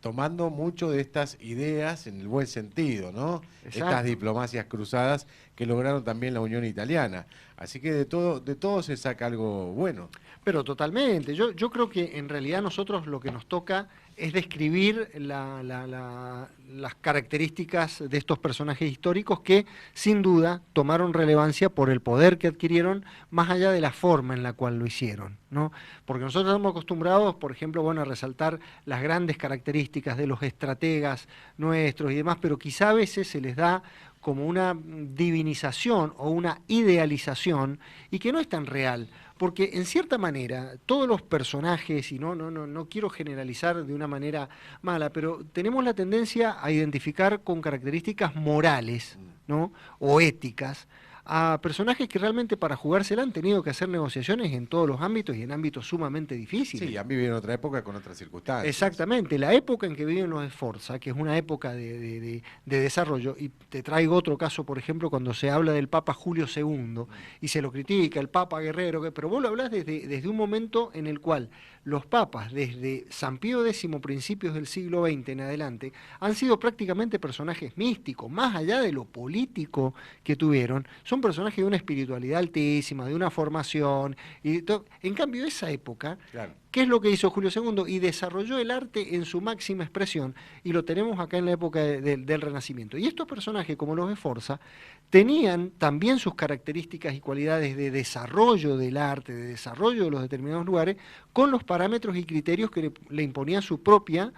tomando mucho de estas ideas en el buen sentido, ¿no? Exacto. Estas diplomacias cruzadas que lograron también la Unión Italiana. Así que de todo se saca algo bueno. Pero totalmente, yo creo que en realidad nosotros lo que nos toca es describir las características de estos personajes históricos que sin duda tomaron relevancia por el poder que adquirieron, más allá de la forma en la cual lo hicieron, ¿no? Porque nosotros estamos acostumbrados, por ejemplo, bueno, a resaltar las grandes características de los estrategas nuestros y demás, pero quizá a veces se les da como una divinización o una idealización y que no es tan real. Porque en cierta manera, todos los personajes, y no quiero generalizar de una manera mala, pero tenemos la tendencia a identificar con características morales, ¿no? O éticas, a personajes que realmente para jugársela han tenido que hacer negociaciones en todos los ámbitos y en ámbitos sumamente difíciles. Sí, han vivido en otra época con otras circunstancias. Exactamente, la época en que viven los Sforza, que es una época de desarrollo, y te traigo otro caso, por ejemplo, cuando se habla del Papa Julio II, y se lo critica, el Papa guerrero, pero vos lo hablás desde un momento en el cual los papas, desde San Pío X, principios del siglo XX en adelante, han sido prácticamente personajes místicos, más allá de lo político que tuvieron, son personajes de una espiritualidad altísima, de una formación, en cambio esa época... Claro. ¿Qué es lo que hizo Julio II? Y desarrolló el arte en su máxima expresión, y lo tenemos acá en la época del Renacimiento. Y estos personajes, como los Sforza, tenían también sus características y cualidades de desarrollo del arte, de desarrollo de los determinados lugares, con los parámetros y criterios que le imponía su propia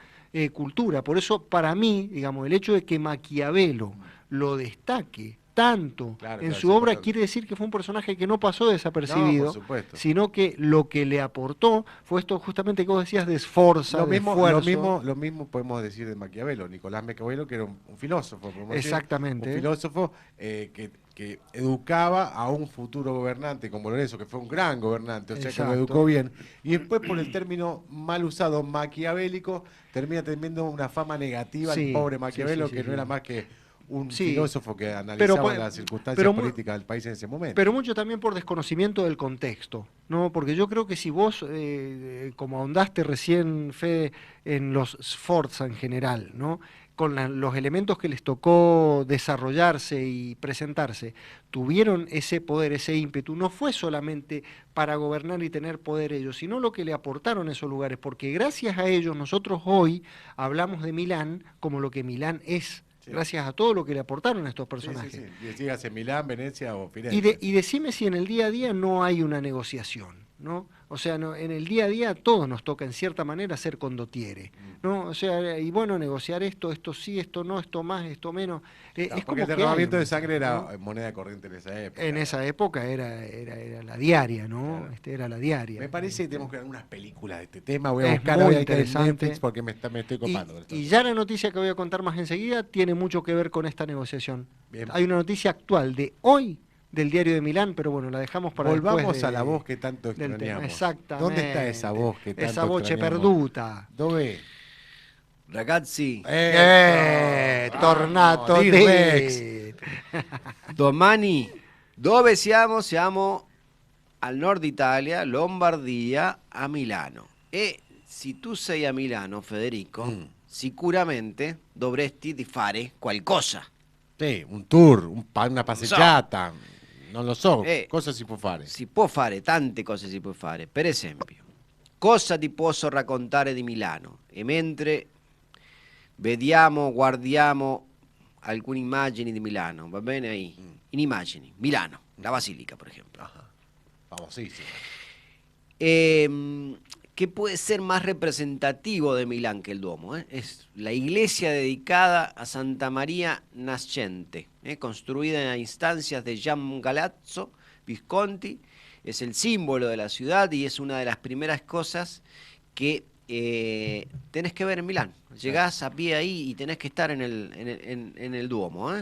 cultura. Por eso, para mí, digamos, el hecho de que Maquiavelo lo destaque tanto en su obra quiere decir que fue un personaje que no pasó desapercibido, no, por supuesto, sino que lo que le aportó fue esto justamente que vos decías de esforzo, de esfuerzo. Lo mismo podemos decir de Maquiavelo, Nicolás Maquiavelo, que era un filósofo, exactamente, un filósofo que educaba a un futuro gobernante como Lorenzo, que fue un gran gobernante, o sea que lo educó bien, y después por el término mal usado maquiavélico termina teniendo una fama negativa al pobre Maquiavelo, que no era más que un filósofo que analizaba las circunstancias políticas del país en ese momento. Pero mucho también por desconocimiento del contexto, ¿no? Porque yo creo que si vos, como ahondaste recién, Fede, en los Sforza en general, ¿no? Con los elementos que les tocó desarrollarse y presentarse, tuvieron ese poder, ese ímpetu, no fue solamente para gobernar y tener poder ellos, sino lo que le aportaron esos lugares, porque gracias a ellos nosotros hoy hablamos de Milán como lo que Milán es. Sí. Gracias a todo lo que le aportaron a estos personajes. Sí. Dígase Milán, Venecia o Firenze. Y decime si en el día a día no hay una negociación, ¿no? O sea, en el día a día a todos nos toca en cierta manera ser condottiere, ¿no? O sea, y bueno, negociar esto sí, esto no, esto más, esto menos. Es porque el derramamiento de sangre era moneda corriente en esa época. En esa época era la diaria, ¿no? Claro. Era la diaria. Me parece que tenemos que ver algunas películas de este tema. Voy a buscar hoy en Netflix porque me estoy copando. Y ya la noticia que voy a contar más enseguida tiene mucho que ver con esta negociación. Bien. Hay una noticia actual de hoy del diario de Milán, pero bueno, la dejamos para Volvamos después a la voz que tanto extrañamos. Exactamente. ¿Dónde está esa voz que tanto esa voce extrañamos? perduta. Dove? Ragazzi, tornato di Rex. Domani, dove siamo? Siamo al nord Italia, Lombardia, a Milano. E se tu sei a Milano, Federico, sicuramente dovresti di fare qualcosa. Sì, un tour, una passeggiata, non lo so, cosa si può fare? Si può fare, tante cose si può fare. Per esempio, cosa ti posso raccontare di Milano? E mentre guardiamo alcune immagini di Milano, va bene ahí? In immagini, Milano, la Basilica, por ejemplo. Ajá. Famosísima. ¿Qué puede ser más representativo de Milán que el Duomo? Es la iglesia dedicada a Santa María Nascente, construida a instancias de Gian Galazzo Visconti. Es el símbolo de la ciudad y es una de las primeras cosas que tenés que ver en Milán. Llegás a pie ahí y tenés que estar en el Duomo.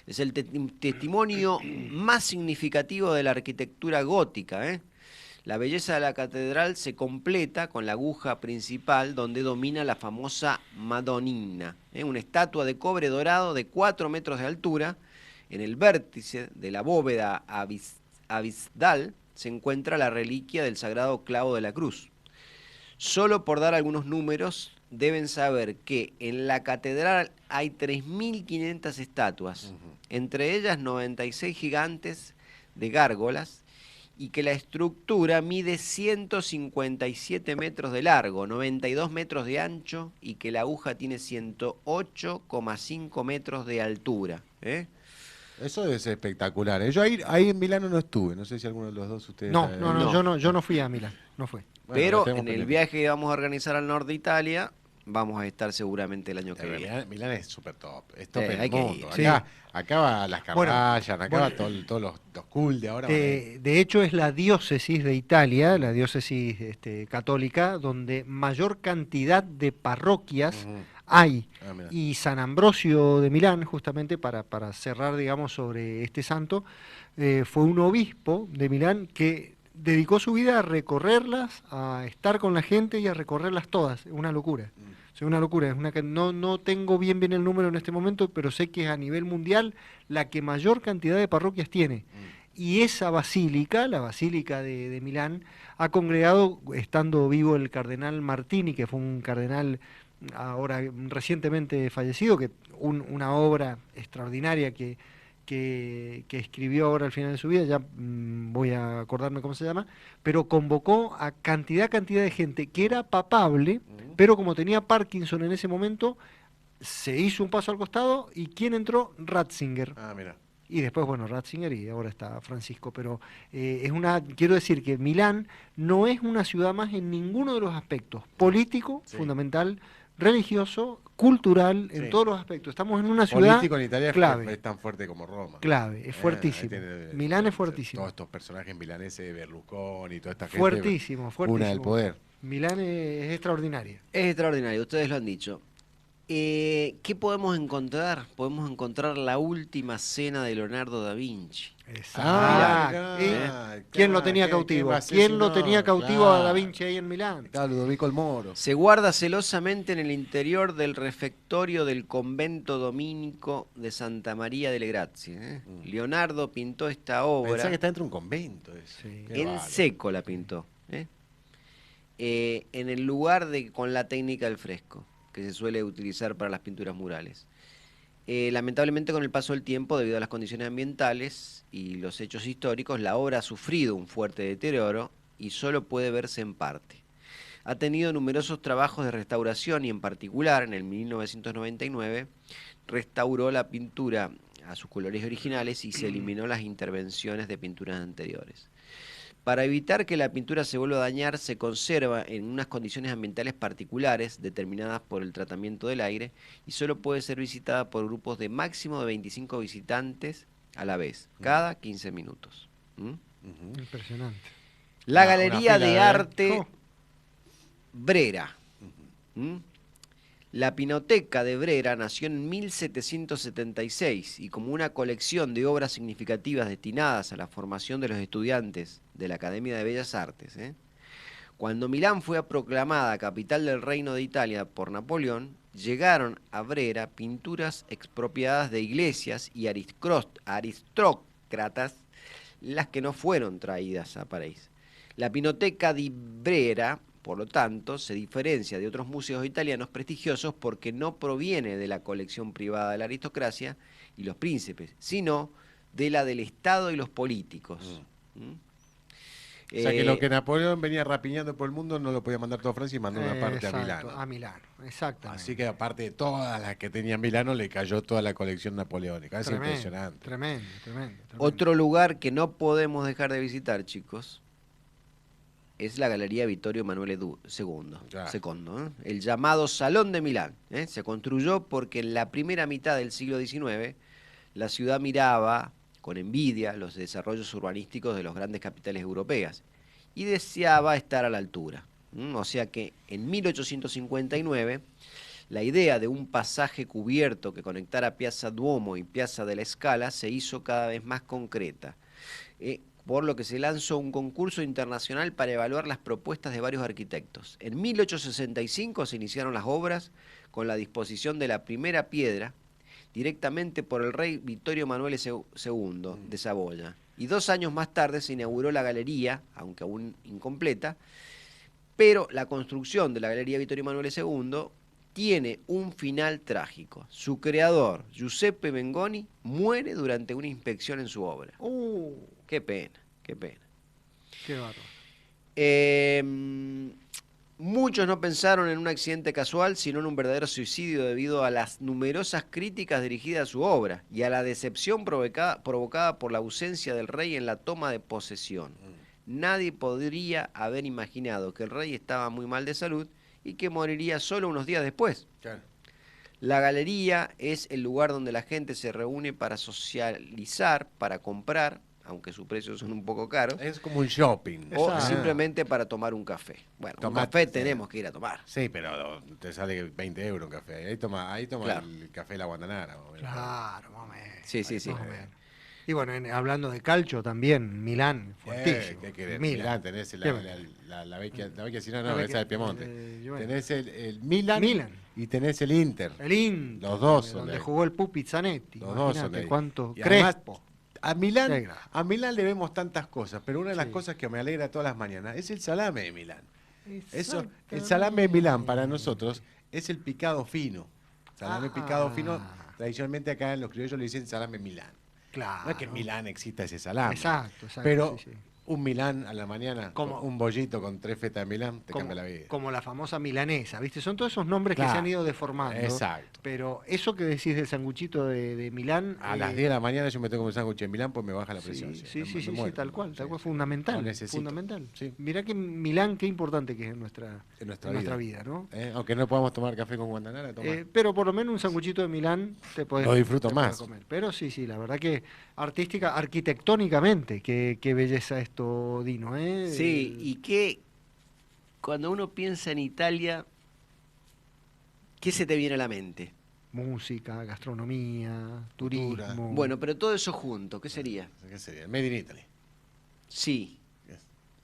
Es el testimonio más significativo de la arquitectura gótica. La belleza de la catedral se completa con la aguja principal donde domina la famosa Madonnina, una estatua de cobre dorado de 4 metros de altura. En el vértice de la bóveda absidal se encuentra la reliquia del sagrado clavo de la cruz. Solo por dar algunos números, deben saber que en la catedral hay 3.500 estatuas, entre ellas 96 gigantes de gárgolas, y que la estructura mide 157 metros de largo, 92 metros de ancho y que la aguja tiene 108,5 metros de altura. Eso es espectacular. Yo ahí en Milano no estuve. No sé si alguno de los dos ustedes... No, No. yo no fui a Milán, no fui. Bueno, Pero lo tenemos en el pendiente. viaje que vamos a organizar al norte de Italia, vamos a estar seguramente el año que viene. Milán es súper top. Es top en hay el que mundo. ir. Acá va las Bueno, Kardashian, acá bueno, va todos los cool de ahora. van ahí. De hecho, es la diócesis de Italia, la diócesis católica, donde mayor cantidad de parroquias Ujú. hay. Ah, mirá. Y San Ambrosio de Milán, justamente para cerrar, digamos, sobre este santo, fue un obispo de Milán que dedicó su vida a recorrerlas, a estar con la gente y a recorrerlas todas. Es una locura. O sea, una locura. No tengo bien el número en este momento, pero sé que es a nivel mundial la que mayor cantidad de parroquias tiene. Y esa basílica, la basílica de Milán, ha congregado, estando vivo el cardenal Martini, que fue un cardenal ahora recientemente fallecido, que una obra extraordinaria que escribió ahora al final de su vida, ya voy a acordarme cómo se llama, pero convocó a cantidad de gente que era papable, pero como tenía Parkinson en ese momento, se hizo un paso al costado y ¿quién entró? Ratzinger. Ah, mira. Y después, bueno, Ratzinger y ahora está Francisco, pero quiero decir que Milán no es una ciudad más en ninguno de los aspectos, político, Sí. fundamental, religioso, cultural, en Sí. todos los aspectos. Estamos en una ciudad Político en Italia clave. es tan fuerte como Roma. Clave, es fuertísimo. Ahí tiene- Milán es fuertísimo. Todos estos personajes milaneses, Berlusconi y toda esta gente. Fuertísimo, fuertísimo. Una del poder. Milán es extraordinaria. Es extraordinario, ustedes lo han dicho. ¿Qué podemos encontrar? Podemos encontrar la última cena de Leonardo da Vinci. Exacto. mirá, ¿Quién lo tenía ¿quién cautivo? lo ¿Quién lo asesinó? tenía cautivo a Da Claro. Vinci ahí en Milán? Está Ludovico el Moro. Se guarda celosamente en el interior del refectorio del convento dominico de Santa María delle Grazie. Leonardo pintó esta obra. Pensá que está dentro de un convento. Sí. Qué En bárbaro. seco la pintó. En el lugar con la técnica del fresco, que se suele utilizar para las pinturas murales. Lamentablemente, con el paso del tiempo, debido a las condiciones ambientales y los hechos históricos, la obra ha sufrido un fuerte deterioro y solo puede verse en parte. Ha tenido numerosos trabajos de restauración y, en particular, en el 1999, restauró la pintura a sus colores originales y se eliminó las intervenciones de pinturas anteriores. Para evitar que la pintura se vuelva a dañar, se conserva en unas condiciones ambientales particulares determinadas por el tratamiento del aire y solo puede ser visitada por grupos de máximo de 25 visitantes a la vez, cada 15 minutos. Ujú. Impresionante. La Una Galería fila de de- Arte Oh. Brera. La Pinoteca de Brera nació en 1776 y como una colección de obras significativas destinadas a la formación de los estudiantes de la Academia de Bellas Artes. Cuando Milán fue proclamada capital del Reino de Italia por Napoleón, llegaron a Brera pinturas expropiadas de iglesias y aristócratas, las que no fueron traídas a París. La Pinoteca di Brera, por lo tanto, se diferencia de otros museos italianos prestigiosos porque no proviene de la colección privada de la aristocracia y los príncipes, sino de la del Estado y los políticos. O sea que lo que Napoleón venía rapiñando por el mundo no lo podía mandar todo a Francia y mandó una parte a Exacto, Milán. a Milán, exactamente. Así que aparte de todas las que tenía en Milano, le cayó toda la colección napoleónica. Es Tremendo, impresionante. tremendo. Otro lugar que no podemos dejar de visitar, chicos, es la Galería Vittorio Emanuele II, Claro. el llamado Salón de Milán. Se construyó porque en la primera mitad del siglo XIX la ciudad miraba con envidia los desarrollos urbanísticos de las grandes capitales europeas y deseaba estar a la altura. O sea que en 1859 la idea de un pasaje cubierto que conectara Piazza Duomo y Piazza della Scala se hizo cada vez más concreta, por lo que se lanzó un concurso internacional para evaluar las propuestas de varios arquitectos. En 1865 se iniciaron las obras con la disposición de la primera piedra directamente por el rey Vittorio Emanuele II de Saboya. Y 2 años más tarde se inauguró la galería, aunque aún incompleta, pero la construcción de la Galería Vittorio Emanuele II tiene un final trágico. Su creador, Giuseppe Mengoni, muere durante una inspección en su obra. Qué pena, qué pena. Qué bárbaro. Muchos no pensaron en un accidente casual, sino en un verdadero suicidio debido a las numerosas críticas dirigidas a su obra y a la decepción provocada por la ausencia del rey en la toma de posesión. Nadie podría haber imaginado que el rey estaba muy mal de salud y que moriría solo unos días después. Claro. La galería es el lugar donde la gente se reúne para socializar, para comprar, aunque sus precios son un poco caros, Es como un shopping. o Exacto. simplemente para tomar un café. Bueno, un Tomate, café sí. tenemos que ir a tomar. Sí, pero te sale 20 euros un café. Ahí toma Claro. el café La Guantanara. más o menos. Claro, más o menos. Sí, sí, sí. Más o menos. Y bueno, hablando de calcio también, Milán, fuertísimo. ¿Qué querés? Milan. Milán, tenés ¿Qué la vecchia, si no, La no, vecchia- esa es de Piemonte. Juventus. Tenés el Milan, Milan. y tenés el Inter. El Inter, Los dos son donde de ahí. jugó el Pupi Zanetti. Los dos son de Imagínate ahí. cuánto Y además, Crespo. A Qué Milán, grande. a Milán le vemos tantas cosas, pero una de las Sí. cosas que me alegra todas las mañanas es el salame de Milán. Eso, el Exactamente. salame de Milán para nosotros es el picado fino. Salame Ah. picado fino, tradicionalmente acá en los criollos le dicen salame Milán. Claro. No es que en Milán exista ese salame. Exacto, exacto. Pero sí, sí. un Milán a la mañana, Como- un bollito con 3 fetas de Milán, te Como, cambia la vida. como la famosa milanesa, ¿viste? Son todos esos nombres que Claro. se han ido deformando. Exacto. Pero eso que decís del sanguchito de Milán. A las 10 de la mañana yo me tengo un sándwich en Milán, pues me baja la Sí, presión. sí, me- sí, me sí, muero. tal cual, Sí. fundamental. Lo necesito. Fundamental. Sí. Mirá que Milán, qué importante que es en nuestra, En nuestra vida, ¿no? Aunque no podamos tomar café con Guantanara, toma. Pero por lo menos un sanguchito de Milán te podés, Lo disfruto te podés más. comer. Pero sí, sí, la verdad que artística, arquitectónicamente, qué belleza esto, Dino, ¿eh? Sí, y que cuando uno piensa en Italia, ¿qué se te viene a la mente? Música, gastronomía, Cultura. turismo. Bueno, pero todo eso junto, ¿qué sería? ¿Qué sería? Made in Italy. Sí, Yes.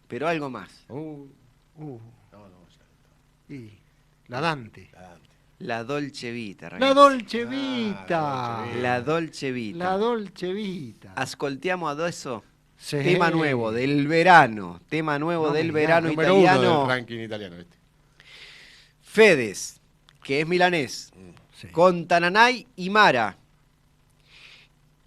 pero algo más. Uh, No, ya. y la Dante. Adelante. La Dolce Vita, La ragazzi. Dolce Ah, Vita. La Dolce Vita. La Dolce Vita. Ascoltiamo adesso Sí. tema nuevo del verano. Tema nuevo No me del digas. verano Número uno italiano. del ranking italiano, ¿viste? Fedez, que es milanés. Sí. Con Tananay y Mara.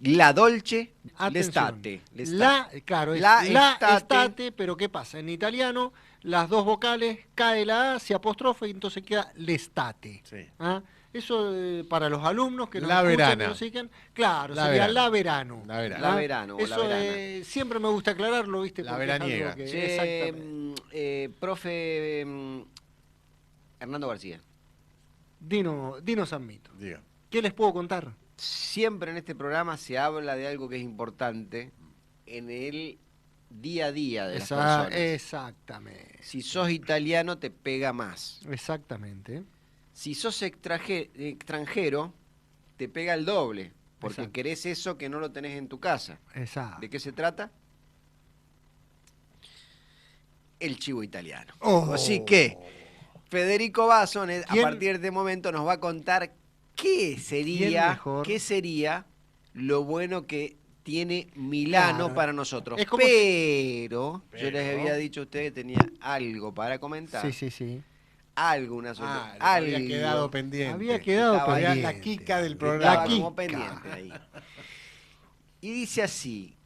La Dolce Atención. L'estate. Claro, es La la estate. estate, pero ¿qué pasa? En italiano, las dos vocales, cae la A, se apostrofa y entonces queda l'estate. Sí. ¿Ah? Eso para los alumnos que nos La escuchan, verana. que nos siguen, claro, La sería verano. la verano. La verano. La verano o la Eso verana. siempre me gusta aclararlo, ¿viste? La Porque es algo veraniega. que- Che, exactamente. profe Hernando García, Dino San Mito. Diga. ¿Qué les puedo contar? siempre en este programa se habla de algo que es importante en el día a día de las personas. Exactamente. Si sos italiano te pega más. Exactamente. Si sos extranjero te pega el doble, porque Exacto. querés eso que no lo tenés en tu casa. Exacto. ¿De qué se trata? El chivo italiano. Oh. Así que Federico Basone a ¿Quién- partir de momento nos va a contar qué mejor? sería lo bueno que tiene Milano Claro. para nosotros. Es como Pero yo les Pero- había dicho a ustedes que tenía algo para comentar. Sí, sí, sí. Algo, una Ah, sorpresa. había quedado pendiente. Había quedado Estaba ahí pendiente. la quica del Estaba programa. como pendiente ahí. Y dice así: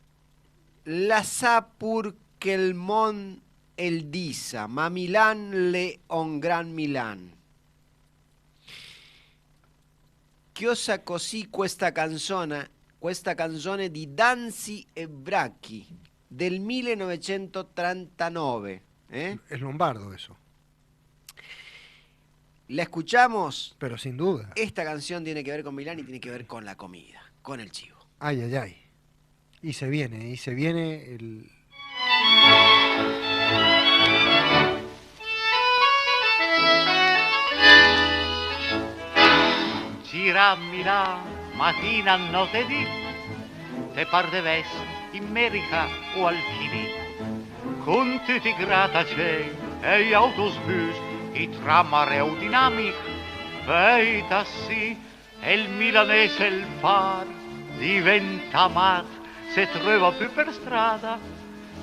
La sapur che il mon el disa, ma Milan le un gran Milan. Chiosa così questa canzone di Danzi e Bracchi del 1939. ¿eh? Es lombardo eso. La escuchamos. Pero sin duda. Esta canción tiene que ver con Milán y tiene que ver con la comida, con el chivo. Ay, ay, ay. Y se viene el... Gira a Milano, mattina a notte di, te par de vest in America o al TV. Con tutti i grattacieli e gli autobus, i tram aerodinamici, e i tassi, e il milanese il far diventa mat, se trova più per strada,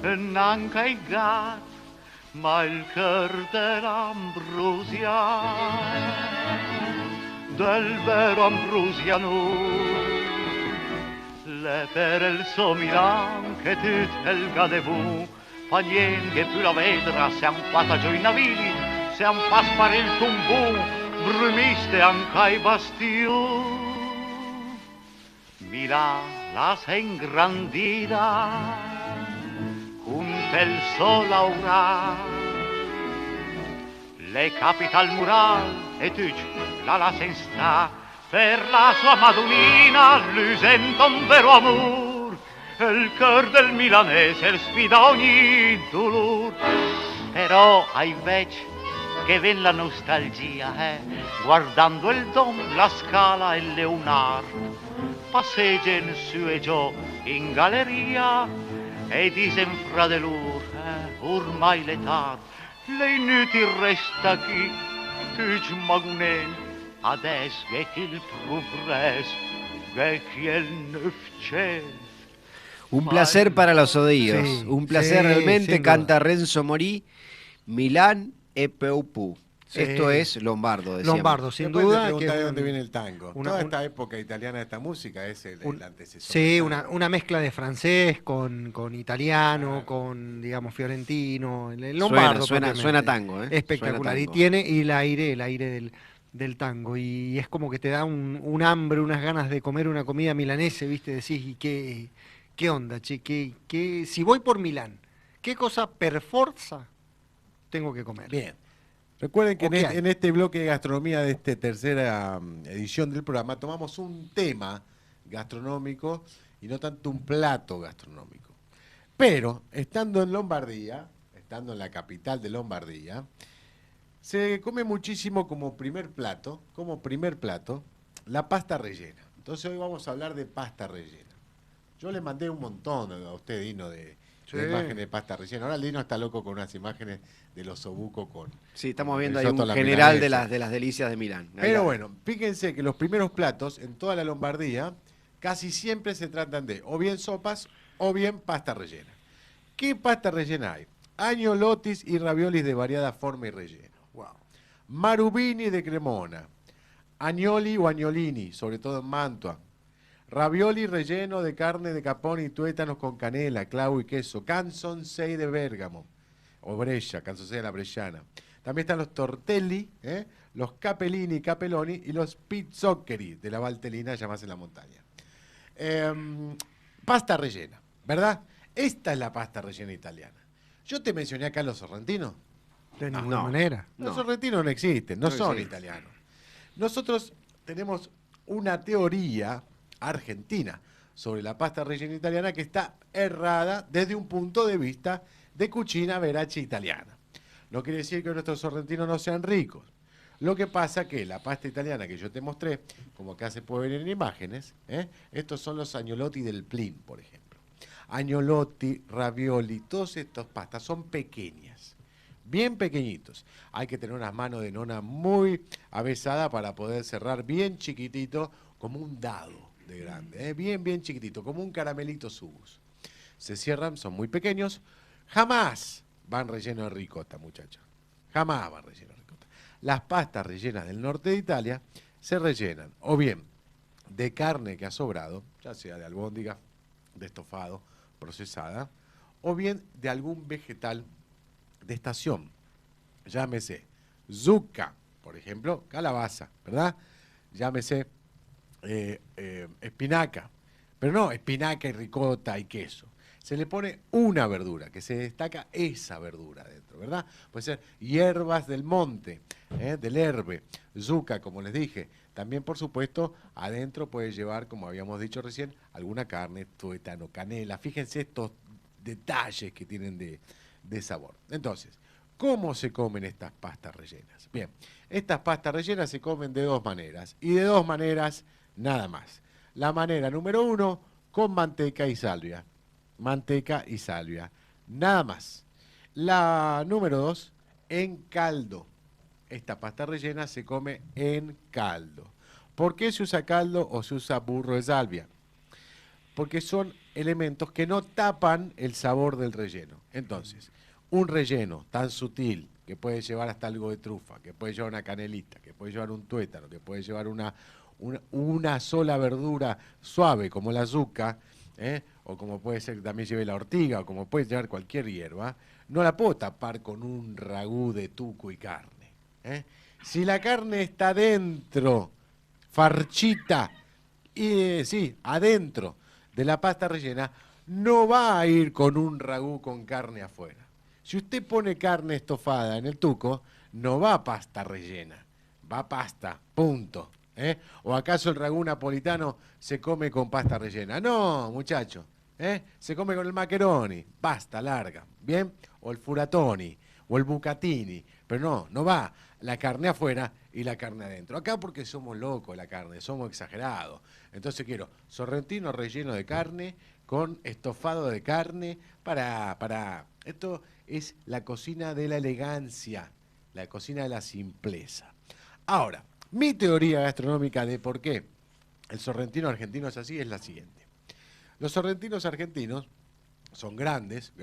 e neanche i gat, ma il cœur dell'Ambrosia. Del vero Ambrosiano, le per il suo Milan che tutto il gadevù fa niente più la vedra, siam fatta giù i navili, siam fa spare il tumbù, brumiste anche ai bastion. Mira la se ingrandida, con el sol aurà, le capital mural e tuc la sen sta, per la sua madunina lui sento un vero amor, il cœur del milanese il sfida ogni dolor. Però ai veci che ven la nostalgia, guardando il dom, la scala e il Leonard, passeggiano su e giù in galleria e dicen fra de lor, ormai l'età, le inutil resta qui, tuc magunen, ades che il progres, che il neuf ciel. Un placer para los oídos, Sí, un placer sí, realmente, sin duda. canta Renzo Morí, Milán e Peupú. Sí. Esto es Lombardo, decíamos. Lombardo, sin Después te duda. preguntás que de es dónde un- viene el tango. una- Toda un- esta época italiana de esta música es el antecesor. Sí, del tango. una mezcla de francés con italiano, Claro. con, digamos, fiorentino, el lombardo. Suena propiamente. tango, ¿eh? Espectacular. Suena Y tango. tiene el aire del tango. Y es como que te da un hambre, unas ganas de comer una comida milanesa, ¿viste? Decís, ¿y qué onda, che? Si voy por Milán, ¿qué cosa per forza tengo que comer? Bien. Recuerden que ¿O qué hay? en este bloque de gastronomía de esta tercera edición del programa tomamos un tema gastronómico y no tanto un plato gastronómico. Pero estando en Lombardía, estando en la capital de Lombardía, se come muchísimo como primer plato, la pasta rellena. Entonces hoy vamos a hablar de pasta rellena. Yo le mandé un montón a usted, Dino, de Sí. imágenes de pasta rellena. Ahora el Dino está loco con unas imágenes de los osobuco con... Sí, estamos viendo el ahí risotto un a la general milanesa. de las delicias de Milán. Ahí Pero la- bueno, fíjense que los primeros platos en toda la Lombardía casi siempre se tratan de o bien sopas o bien pasta rellena. ¿Qué pasta rellena hay? Agnolotis y raviolis de variada forma y relleno. Wow. Marubini de Cremona. Agnoli o agnolini, sobre todo en Mantua. Ravioli relleno de carne de capone y tuétanos con canela, clavo y queso. Canzonsei de Bérgamo. O Brescia, Canzonsei de la Bresciana. También están los tortelli, los capellini, capelloni y los pizzoccheri de la Valtellina, llamas en la montaña. Pasta rellena, ¿verdad? Esta es la pasta rellena italiana. Yo te mencioné acá los sorrentinos. De No, ninguna no. manera. Los No. sorrentinos no existen, no No son existen. italianos. Nosotros tenemos una teoría argentina sobre la pasta rellena italiana que está errada desde un punto de vista de cucina verace italiana. No quiere decir que nuestros sorrentinos no sean ricos. Lo que pasa que la pasta italiana que yo te mostré, como acá se puede ver en imágenes, estos son los agnolotti del Plin, por ejemplo. Agnolotti, ravioli, todas estas pastas son pequeñas, bien pequeñitos. Hay que tener unas manos de nona muy avesadas para poder cerrar bien chiquitito, como un dado de grande, bien chiquitito, como un caramelito subus. Se cierran, son muy pequeños, jamás van rellenos de ricota, muchachos. Jamás van rellenos de ricota. Las pastas rellenas del norte de Italia se rellenan o bien de carne que ha sobrado, ya sea de albóndiga, de estofado, procesada, o bien de algún vegetal de estación. Llámese zucca, por ejemplo, calabaza, ¿verdad? Llámese espinaca, pero no espinaca y ricota y queso. Se le pone una verdura, que se destaca esa verdura dentro, ¿verdad? Puede ser hierbas del monte, del herbe, yuca, como les dije. También, por supuesto, adentro puede llevar, como habíamos dicho recién, alguna carne, tuétano, canela. Fíjense estos detalles que tienen de sabor. Entonces, ¿cómo se comen estas pastas rellenas? Bien, estas pastas rellenas se comen de dos maneras, y de dos maneras nada más. La manera número 1, con manteca y salvia. Manteca y salvia, nada más. La número 2, en caldo. Esta pasta rellena se come en caldo. ¿Por qué se usa caldo o se usa burro de salvia? Porque son elementos que no tapan el sabor del relleno. Entonces, un relleno tan sutil que puede llevar hasta algo de trufa, que puede llevar una canelita, que puede llevar un tuétano, que puede llevar una sola verdura suave como la yuca, o como puede ser que también lleve la ortiga, o como puede llevar cualquier hierba, no la puedo tapar con un ragú de tuco y carne. ¿Eh? Si la carne está dentro, farchita, y sí, adentro de la pasta rellena, no va a ir con un ragú con carne afuera. Si usted pone carne estofada en el tuco, no va pasta rellena, va pasta, punto. ¿Eh? ¿O acaso el ragú napolitano se come con pasta rellena? No, muchacho, se come con el maccheroni, pasta larga, ¿bien? O el furatoni, o el bucatini, pero no, no va la carne afuera y la carne adentro. Acá porque somos locos la carne, somos exagerados. Entonces quiero sorrentino relleno de carne con estofado de carne para. Esto es la cocina de la elegancia, la cocina de la simpleza. Ahora, mi teoría gastronómica de por qué el sorrentino argentino es así es la siguiente. Los sorrentinos argentinos son grandes,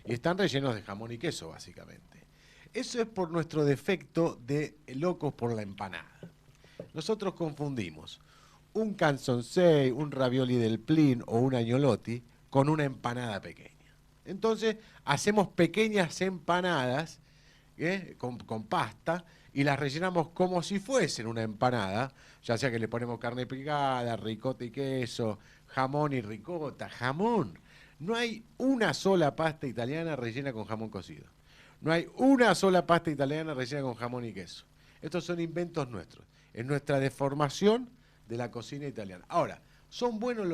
y están rellenos de jamón y queso, básicamente. Eso es por nuestro defecto de locos por la empanada. Nosotros confundimos un canzoncé, un ravioli del Plin o un agnolotti con una empanada pequeña. Entonces, hacemos pequeñas empanadas con pasta y las rellenamos como si fuesen una empanada, ya sea que le ponemos carne picada, ricota y queso, jamón y ricota, jamón. No hay una sola pasta italiana rellena con jamón cocido. No hay una sola pasta italiana rellena con jamón y queso. Estos son inventos nuestros. Es nuestra deformación de la cocina italiana. Ahora, ¿son buenos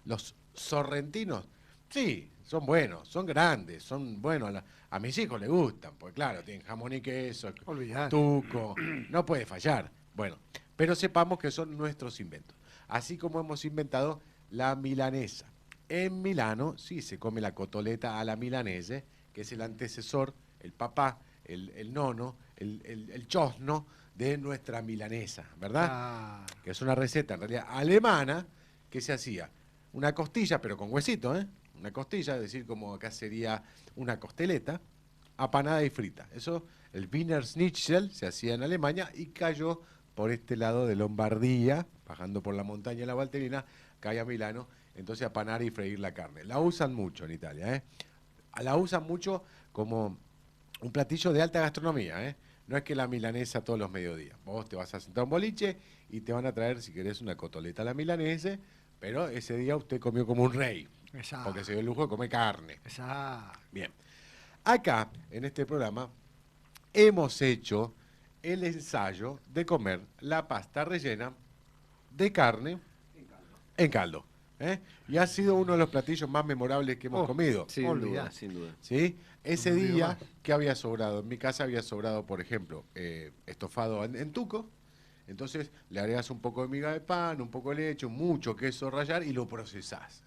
los sorrentinos? Sí, son buenos, son grandes, son buenos. A mis hijos les gustan, pues claro, tienen jamón y queso, Olvidate. tuco, no puede fallar. Bueno, pero sepamos que son nuestros inventos. Así como hemos inventado la milanesa. En Milano sí se come la cotoleta a la milanese, que es el antecesor, el papá, el nono, el chosno de nuestra milanesa, ¿verdad? Ah, Que es una receta en realidad alemana que se hacía una costilla, pero con huesito, ¿eh? Una costilla, es decir, como acá sería una costeleta, apanada y frita. Eso, el Wiener Schnitzel, se hacía en Alemania y cayó por este lado de Lombardía, bajando por la montaña de la Valtellina, cae a Milano, entonces apanar y freír la carne. La usan mucho en Italia, ¿eh? La usan mucho como un platillo de alta gastronomía, ¿eh? No es que la milanesa todos los mediodías. Vos te vas a sentar a un boliche y te van a traer, si querés, una cotoleta a la milanese, pero ese día usted comió como un rey, exacto. porque se dio el lujo de comer carne. Exacto. Bien. Acá, en este programa, hemos hecho el ensayo de comer la pasta rellena de carne en caldo. ¿Eh? Y ha sido uno de los platillos más memorables que hemos comido. Sin Olvidá. duda, sin duda. ¿Sí? Ese No me olvido día más. que había sobrado, en mi casa había sobrado, por ejemplo, estofado en tuco. Entonces le agregas un poco de miga de pan, un poco de leche, mucho queso rallar y lo procesás.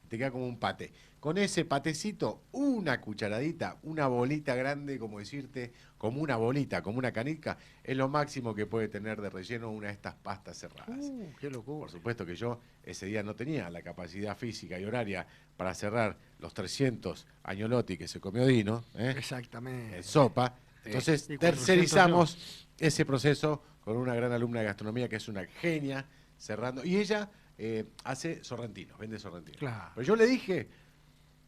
Te queda como un paté. Con ese patecito, una cucharadita, una bolita grande, como decirte, como una bolita, como una canica, es lo máximo que puede tener de relleno una de estas pastas cerradas. Qué locura. Por supuesto que yo ese día no tenía la capacidad física y horaria para cerrar los 300 agnolotti que se comió Dino, Exactamente. en sopa. Entonces Y 400 tercerizamos ese proceso con una gran alumna de gastronomía que es una genia cerrando. Y ella hace sorrentinos, vende sorrentinos. Claro. Pero yo le dije,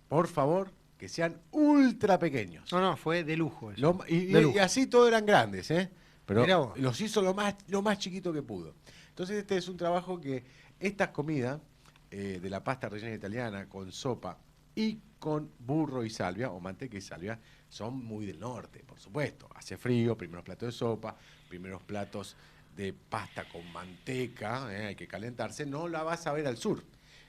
por favor, que sean ultra pequeños. No, fue de lujo eso. Y lujo. así todos eran grandes, Mirá pero vos. los hizo lo más chiquito que pudo. Entonces este es un trabajo que estas comidas de la pasta rellena italiana con sopa y con burro y salvia, o manteca y salvia, son muy del norte, por supuesto. Hace frío, primeros platos de sopa, primeros platos de pasta con manteca, hay que calentarse, no la vas a ver al sur.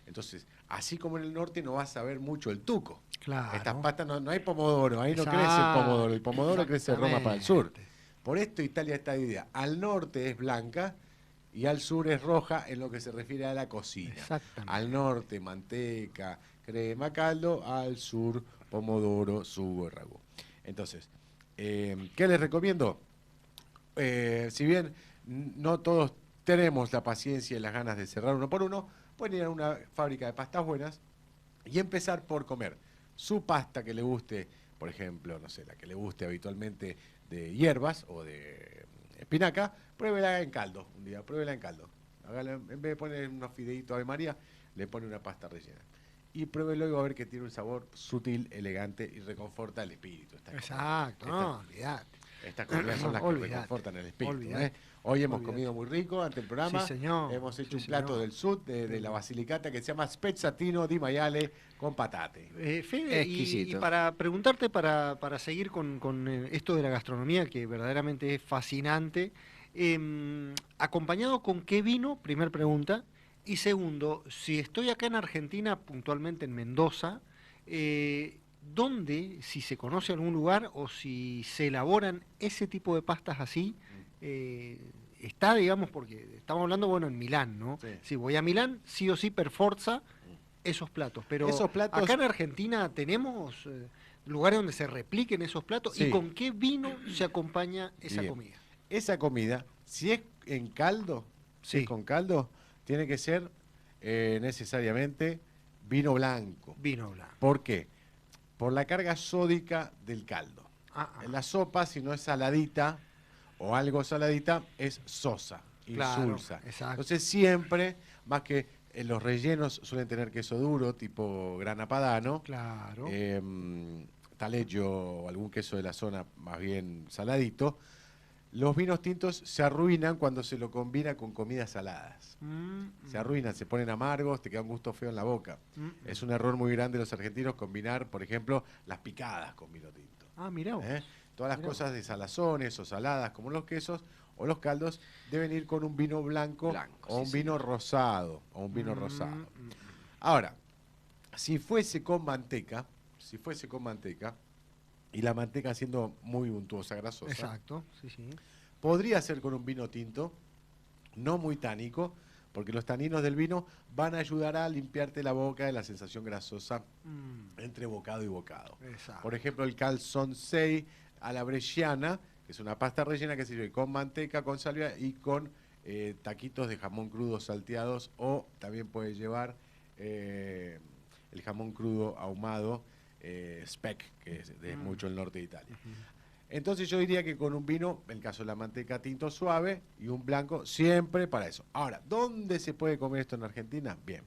Entonces, así como en el norte no vas a ver mucho el tuco. Claro. Estas pastas no hay pomodoro, ahí no Exacto. crece el pomodoro crece de Roma para el sur. Exactamente. Por esto Italia está dividida. Al norte es blanca y al sur es roja en lo que se refiere a la cocina. Exactamente. Al norte manteca, crema, caldo, al sur pomodoro, sugo y ragú. Entonces, ¿qué les recomiendo? Si bien no todos tenemos la paciencia y las ganas de cerrar uno por uno, pueden ir a una fábrica de pastas buenas y empezar por comer su pasta que le guste, por ejemplo, no sé, la que le guste habitualmente de hierbas o de espinaca, pruébela en caldo un día, pruébela en caldo. Hágala, en vez de poner unos fideitos Ave María, le pone una pasta rellena. Y pruébelo y va a ver que tiene un sabor sutil, elegante y reconforta el espíritu. Exacto, no, olvidate. Estas comidas son las que Olvidate, reconfortan el espíritu. olvidate, Hoy hemos olvidate. comido muy rico ante el programa. Sí, señor. Hemos hecho Sí, un plato señor. del sud, de la Basilicata, que se llama spezzatino di maiale con patate. Fede, y Exquisito. para preguntarte, para seguir con esto de la gastronomía, que verdaderamente es fascinante, ¿acompañado con qué vino? Primer pregunta. Y segundo, si estoy acá en Argentina, puntualmente en Mendoza, ¿dónde, si se conoce algún lugar o si se elaboran ese tipo de pastas así, está, digamos, porque estamos hablando, bueno, en Milán, ¿no? Sí. Si voy a Milán, sí o sí, per forza, esos platos. Pero Esos platos- acá en Argentina tenemos lugares donde se repliquen esos platos. Sí. ¿Y con qué vino se acompaña esa Bien. comida? Esa comida, si es en caldo, si Sí. es con caldo, tiene que ser necesariamente vino blanco. Vino blanco. ¿Por qué? Por la carga sódica del caldo. Ah, ah. En la sopa, si no es saladita o algo saladita, es sosa, Claro, insulsa. exacto. Entonces siempre, más que los rellenos suelen tener queso duro, tipo grana padano, Claro. taleggio o algún queso de la zona más bien saladito. Los vinos tintos se arruinan cuando se lo combina con comidas saladas. Se arruinan, se ponen amargos, te queda un gusto feo en la boca. Es un error muy grande de los argentinos combinar, por ejemplo, las picadas con vino tinto. Ah, mirá vos. Todas las Mirá cosas de salazones o saladas, como los quesos o los caldos, deben ir con un vino blanco, o sí, un vino rosado, o un vino rosado. mm. Ahora, si fuese con manteca, y la manteca siendo muy untuosa, grasosa, Exacto, sí, sí. podría ser con un vino tinto, no muy tánico, porque los taninos del vino van a ayudar a limpiarte la boca de la sensación grasosa entre bocado y bocado. Exacto. Por ejemplo, el calzonsei a la bresciana, que es una pasta rellena que se sirve con manteca, con salvia y con taquitos de jamón crudo salteados, o también puede llevar el jamón crudo ahumado, speck, que es de mucho el norte de Italia. Entonces yo diría que con un vino, en el caso de la manteca, tinto suave y un blanco, siempre para eso. Ahora, ¿dónde se puede comer esto en Argentina? Bien,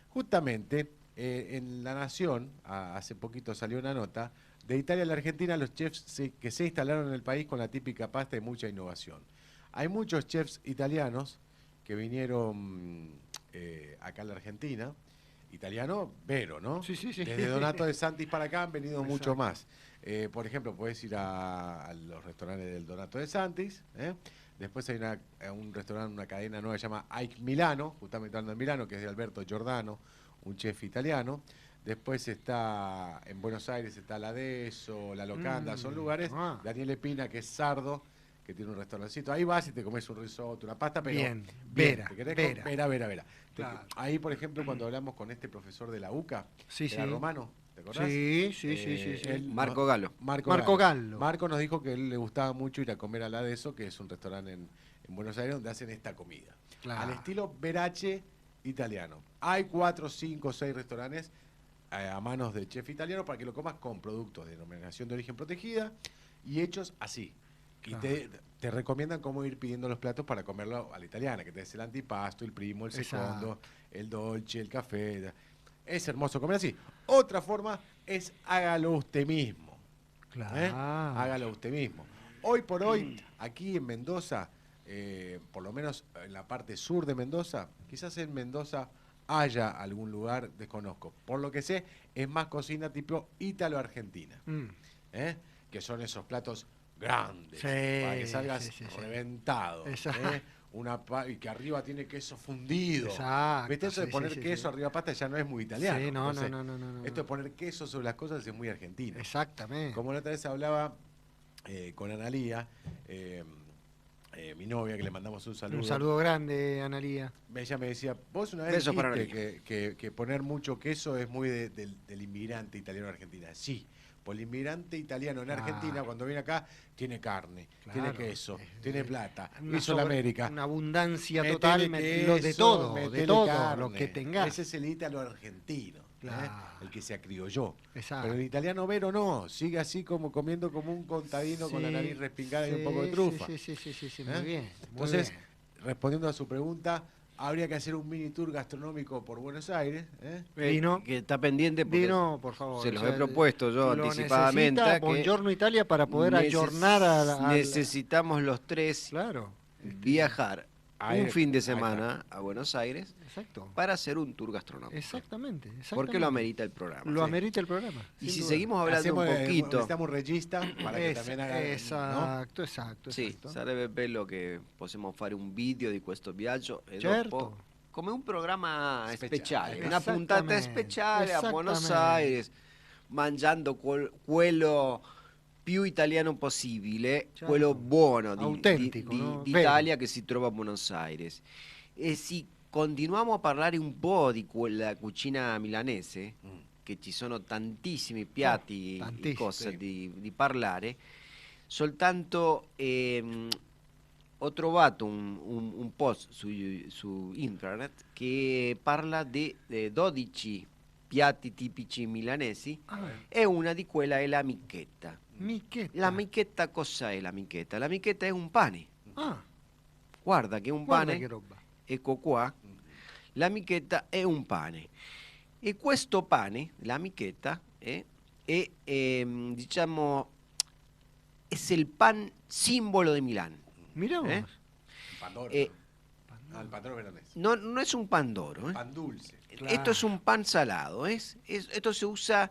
justamente en La Nación, hace poquito salió una nota, de Italia a la Argentina, los chefs que se instalaron en el país con la típica pasta y mucha innovación. Hay muchos chefs italianos que vinieron acá a la Argentina, italiano, vero, ¿no? Sí, sí, sí. Desde Donato de Santis para acá han venido Exacto. mucho más. Por ejemplo, puedes ir a los restaurantes del Donato de Santis. Después hay un restaurante, una cadena nueva que se llama Ike Milano, justamente hablando de Milano, que es de Alberto Giordano, un chef italiano. Después está en Buenos Aires, está La Deso, La Locanda, son lugares. Daniele Pina, que es sardo, que tiene un restaurancito. Ahí vas y te comes un risotto, una pasta, pero Bien, vera, ¿te querés vera. vera. Claro. Ahí, por ejemplo, cuando hablamos con este profesor de la UCA, Sí, que era sí. romano, ¿te acordás? Sí, sí, sí, sí. Él- Marco Galo. Marco Gallo. Marco nos dijo que a él le gustaba mucho ir a comer a La Deso, que es un restaurante en Buenos Aires donde hacen esta comida. Claro. Al estilo verace italiano. Hay 4, 5, 6 restaurantes a manos de chef italiano para que lo comas con productos de denominación de origen protegida y hechos así. Y Claro. te recomiendan cómo ir pidiendo los platos para comerlo a la italiana, que te des el antipasto, el primo, el secondo, el dolce, el café. Es hermoso comer así. Otra forma es hágalo usted mismo. Claro. Hágalo usted mismo. Hoy por hoy, aquí en Mendoza, por lo menos en la parte sur de Mendoza, quizás en Mendoza haya algún lugar, desconozco. Por lo que sé, es más cocina tipo ítalo-argentina, que son esos platos grandes, Sí, para que salgas sí, sí, sí. reventado. Exacto. Y que arriba tiene queso fundido. Exacto, ¿Viste? Eso de sí, poner sí, sí, queso sí. arriba pasta ya no es muy italiano. Sí, no, Entonces, no. esto de poner queso sobre las cosas es muy argentino. Exactamente. Como la otra vez hablaba con Analía, mi novia, que le mandamos un saludo. Un saludo grande, Analía. Ella me decía, vos una vez Besos para dijiste que poner mucho queso es muy del inmigrante italiano en Argentina. Sí, por el inmigrante italiano en Claro. Argentina, cuando viene acá, tiene carne, tiene Claro. queso, tiene plata, Una hizo la América. Una abundancia Metele total, lo de queso, todo, metele de todo, carne. lo que tengas. Ese es el ítalo argentino, Claro. el que se acriolló. Exacto. Pero el italiano vero no, sigue así como comiendo como un contadino con la Sí, nariz respingada y un sí, poco de trufa. Sí, muy ¿Eh? bien. Muy Entonces, bien. respondiendo a su pregunta, Habría que hacer un mini tour gastronómico por Buenos Aires. Vino. Que está pendiente porque Vino, por favor. se los o sea, he propuesto yo lo anticipadamente. necesita que Buongiorno Italia para poder ayornar necesitamos los tres Claro. viajar Ahí- un fin de ahí está. semana a Buenos Aires Exacto. para hacer un tour gastronómico. Exactamente. Porque lo amerita el programa. Lo Sí. amerita el programa. Y sin si duda. seguimos hablando un poquito, Necesitamos un regista para que también haga. ¿no? Exacto. sì, sarebbe bello che possiamo fare un video di questo viaggio e Certo. dopo come un programma Speciale. speciale, una puntata Esattamente, speciale a Buenos esattamente. Aires, mangiando quello più italiano possibile, Certo. quello buono Autentico, no? d'Italia che si trova a Buenos Aires. E se continuiamo a parlare un po' di quella cucina milanese, che ci sono tantissimi piatti e tantissimi, cose sì. di parlare, soltanto ho trovato un post su internet che parla di 12 piatti tipici milanesi e una di quella è la michetta. Michetta. La michetta cosa è la michetta? La michetta è un pane. Ah, Guarda che è un guarda pane, che roba. ecco qua, la michetta è un pane. E questo pane, la michetta, diciamo, è il pan simbolo di Milano. Mirá vos. ¿Eh? Pandoro. Eh, El pandoro veronés. no es un pan duro, ¿eh? Pan dulce. Claro. Esto es un pan salado, esto se usa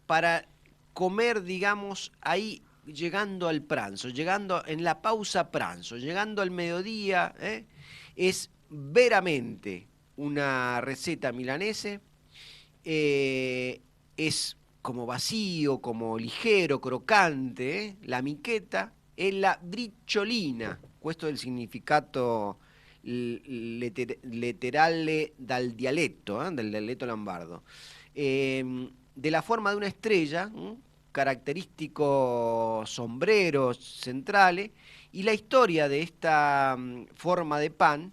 para comer, digamos, ahí llegando al pranzo, llegando en la pausa pranzo, llegando al mediodía, es veramente una receta milanese, es como vacío, como ligero, crocante, la michetta e la briciolina, questo è il significato letterale del dialetto lombardo, de la forma de una estrella, característico sombrero centrale, y la historia de esta forma de pan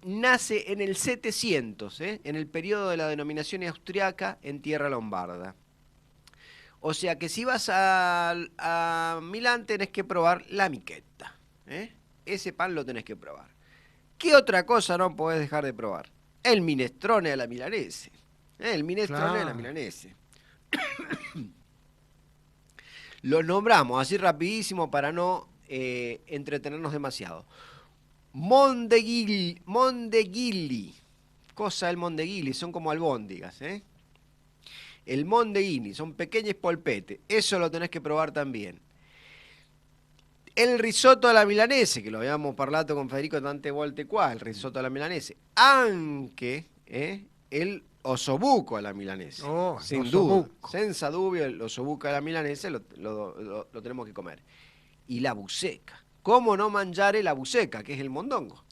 nace en el 700, en el periodo de la denominación austriaca en tierra lombarda. O sea que si vas a Milán tenés que probar la michetta, ese pan lo tenés que probar. ¿Qué otra cosa no podés dejar de probar? El minestrone a la milanese. El minestrone a la Claro. milanese. Los nombramos así rapidísimo para no entretenernos demasiado. Mondeghilli. Cosa del Mondeghilli, son como albóndigas, El Mondeghini, son pequeños polpetes, eso lo tenés que probar también. El risotto alla milanese, che lo abbiamo parlato con Federico tante volte qua, il risotto alla milanese. Anche il ossobuco alla milanese, Oh, sin l'ossobuco. duda, senza dubbio el ossobuco alla milanese lo tenemos que comer. Y la buceca, ¿cómo no mangiare la buceca, que es el mondongo?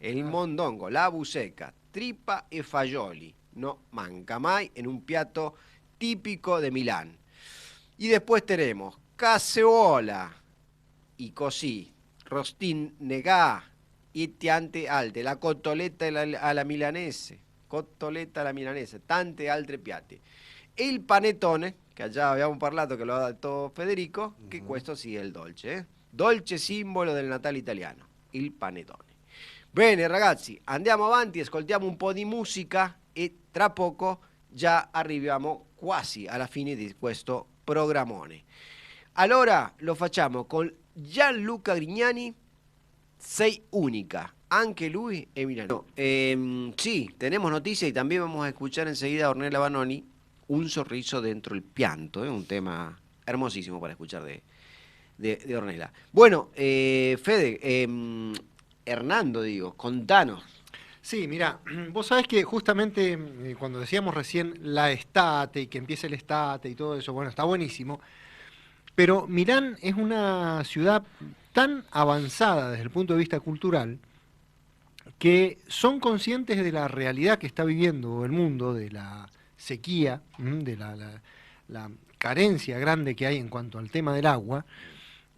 El mondongo, la buceca, tripa e fagioli, no manca mai en un piatto típico de Milán. Y después tenemos caceola, y così, rostin negà, itiante alte, la cotoletta alla milanese, tante altre piatti. E il panettone, che già abbiamo parlato, che lo ha detto Federico, che questo sì è il dolce, dolce simbolo del Natale italiano, il panettone. Bene ragazzi, andiamo avanti, ascoltiamo un po' di musica e tra poco già arriviamo quasi alla fine di questo programmone. Allora lo facciamo con Gianluca Grignani, Sei Única. Anche lui è Milano. Sí, tenemos noticias y también vamos a escuchar enseguida a Ornella Vanoni, Un sorriso dentro el pianto, un tema hermosísimo para escuchar de Ornella. Bueno, Fede, Hernando, digo, contanos. Sí, mira, vos sabés que justamente cuando decíamos recién la estate y que empiece el estate y todo eso, bueno, está buenísimo, pero Milán es una ciudad tan avanzada desde el punto de vista cultural que son conscientes de la realidad que está viviendo el mundo, de la sequía, de la carencia grande que hay en cuanto al tema del agua,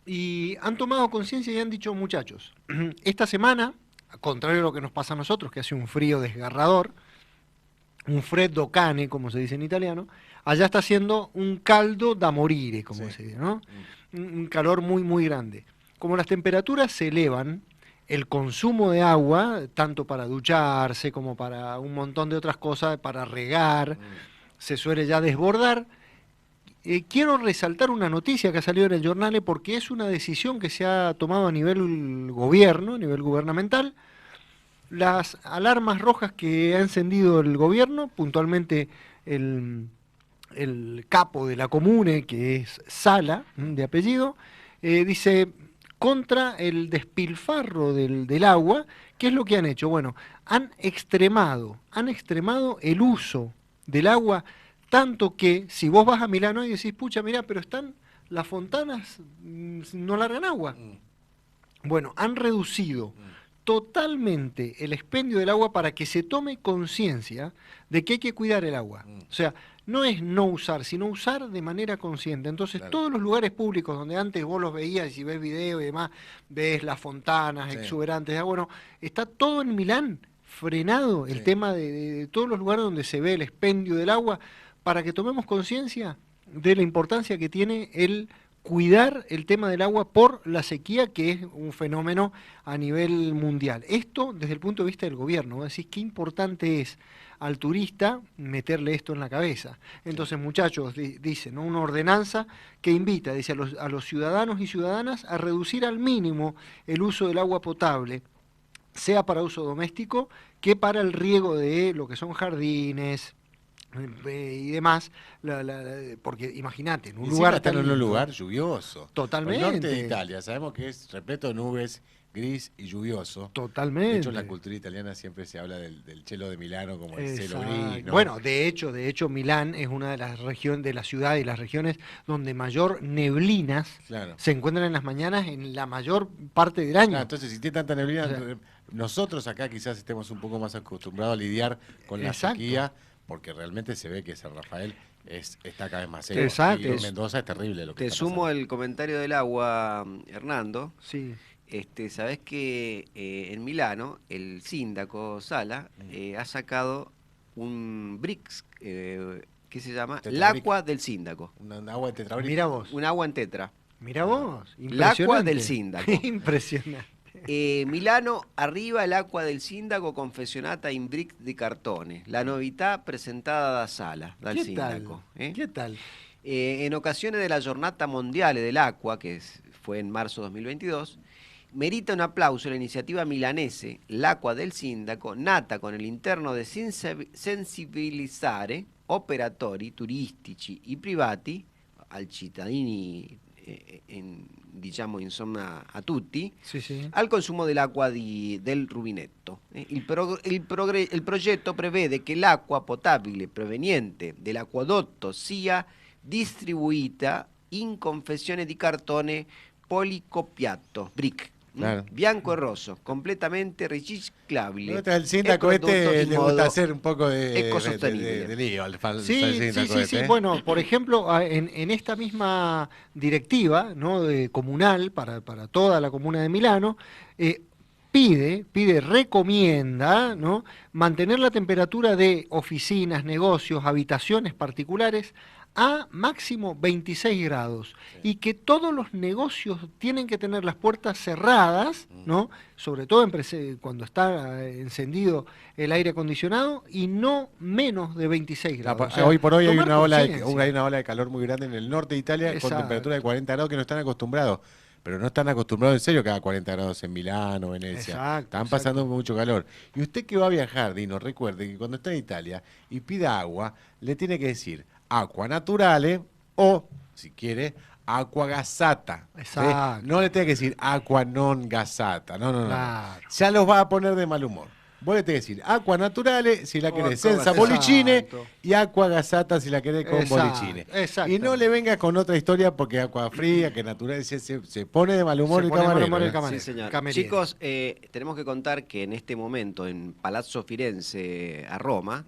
y han tomado conciencia y han dicho, muchachos, esta semana, al contrario de lo que nos pasa a nosotros, que hace un frío desgarrador, un freddo cane, como se dice en italiano, allá está haciendo un caldo da morire, como Sí. se dice, ¿no? Un calor muy, muy grande. Como las temperaturas se elevan, el consumo de agua, tanto para ducharse como para un montón de otras cosas, para regar, se suele ya desbordar. Quiero resaltar una noticia que ha salido en el Giornale porque es una decisión que se ha tomado a nivel gobierno, a nivel gubernamental. Las alarmas rojas que ha encendido el gobierno, puntualmente el capo de la comune, que es Sala, de apellido, dice contra el despilfarro del agua. ¿Qué es lo que han hecho? Bueno, han extremado el uso del agua, tanto que si vos vas a Milano y decís, pucha, mirá, pero están las fontanas, no largan agua. Bueno, han reducido totalmente el expendio del agua para que se tome conciencia de que hay que cuidar el agua. O sea, no es no usar, sino usar de manera consciente. Entonces, Claro. todos los lugares públicos donde antes vos los veías, y si ves video y demás, ves las fontanas Sí. exuberantes de agua, bueno, está todo en Milán frenado el Sí. tema de todos los lugares donde se ve el expendio del agua, para que tomemos conciencia de la importancia que tiene el cuidar el tema del agua por la sequía, que es un fenómeno a nivel mundial. Esto desde el punto de vista del gobierno, vos decís qué importante es al turista meterle esto en la cabeza. Entonces, muchachos, dice, ¿no?, una ordenanza que invita, dice, a los ciudadanos y ciudadanas a reducir al mínimo el uso del agua potable, sea para uso doméstico que para el riego de lo que son jardines y demás, porque imagínate, en un Encima lugar están tan en un lindo, lugar lluvioso. Totalmente. El norte de Italia, sabemos que es repleto de nubes, gris y lluvioso. Totalmente. De hecho, en la cultura italiana siempre se habla del cielo de Milano como el cielo Exacto. gris, ¿no? Bueno, de hecho, Milán es una de las regiones, de la ciudad y las regiones donde mayor neblinas Claro. se encuentran en las mañanas en la mayor parte del año. Claro, entonces, si tiene tanta neblina, O sea, nosotros acá quizás estemos un poco más acostumbrados a lidiar con la Exacto. sequía, porque realmente se ve que San Rafael está cada vez más seco. Exacto. Y en Mendoza es terrible lo que Te está sumo pasando. el comentario del agua, Hernando. Sí. Sabés que en Milano el síndaco Sala ha sacado un Brix que se llama el Tetrabric. agua del síndaco. Un agua de tetrabric. Mira vos. Un agua en tetra. Mira vos. El agua Impresionante. del síndaco. Impresionante. Milano, arriva el acqua del sindaco confezionata in brick di cartone, la novità presentata da Sala, dal ¿Qué sindaco. tal? ¿Qué tal? En occasione della Giornata Mondiale dell'Acqua, che fue en marzo 2022, merita un applauso l'iniziativa milanese L'acqua del sindaco, nata con l'interno di sensibilizzare operatori turistici e privati, al cittadini, diciamo insomma a tutti, Sí, sí. al consumo dell'acqua del rubinetto. Il progetto prevede che l'acqua potabile proveniente dell'acquedotto sia distribuita in confezione di cartone policoppiato, brick, Claro. bianco e rosso, completamente riciclabile. El síndaco e prodotto in le gusta modo hacer un poco de ecosostenibile. de lío al Sí, al sí, síndaco sí, este, sí. ¿eh? Bueno, por ejemplo, en esta misma directiva, ¿no?, comunal para toda la comuna de Milano, recomienda, ¿no?, mantener la temperatura de oficinas, negocios, habitaciones particulares a máximo 26 grados, y que todos los negocios tienen que tener las puertas cerradas, ¿no?, sobre todo cuando está encendido el aire acondicionado, y no menos de 26 grados. O sea, Hoy por hoy hay tomar una ola conciencia. hay una ola de calor muy grande en el norte de Italia con Exacto. temperatura de 40 grados que no están acostumbrados. Pero no están acostumbrados en serio que haga 40 grados en Milano, Venecia. Exacto, Están pasando mucho calor. Y usted que va a viajar, Dino, recuerde que cuando está en Italia y pida agua, le tiene que decir agua naturale o, si quiere, agua gasata. ¿Sí? Exacto. No le tiene que decir agua non gasata. No, no, no. Claro. Ya los va a poner de mal humor. Vos le tenés que decir agua naturale si la querés Agua senza gasata. bollicine Exacto. y agua gasata si la querés con Exacto, bollicine. exacto. Y no le venga con otra historia porque agua fría, que natural, se pone de mal humor Se el pone de mal camarero. humor el ¿eh? camarero. Sí, señor. Cameriere. Chicos, tenemos que contar que en este momento en Palazzo Firenze, a Roma,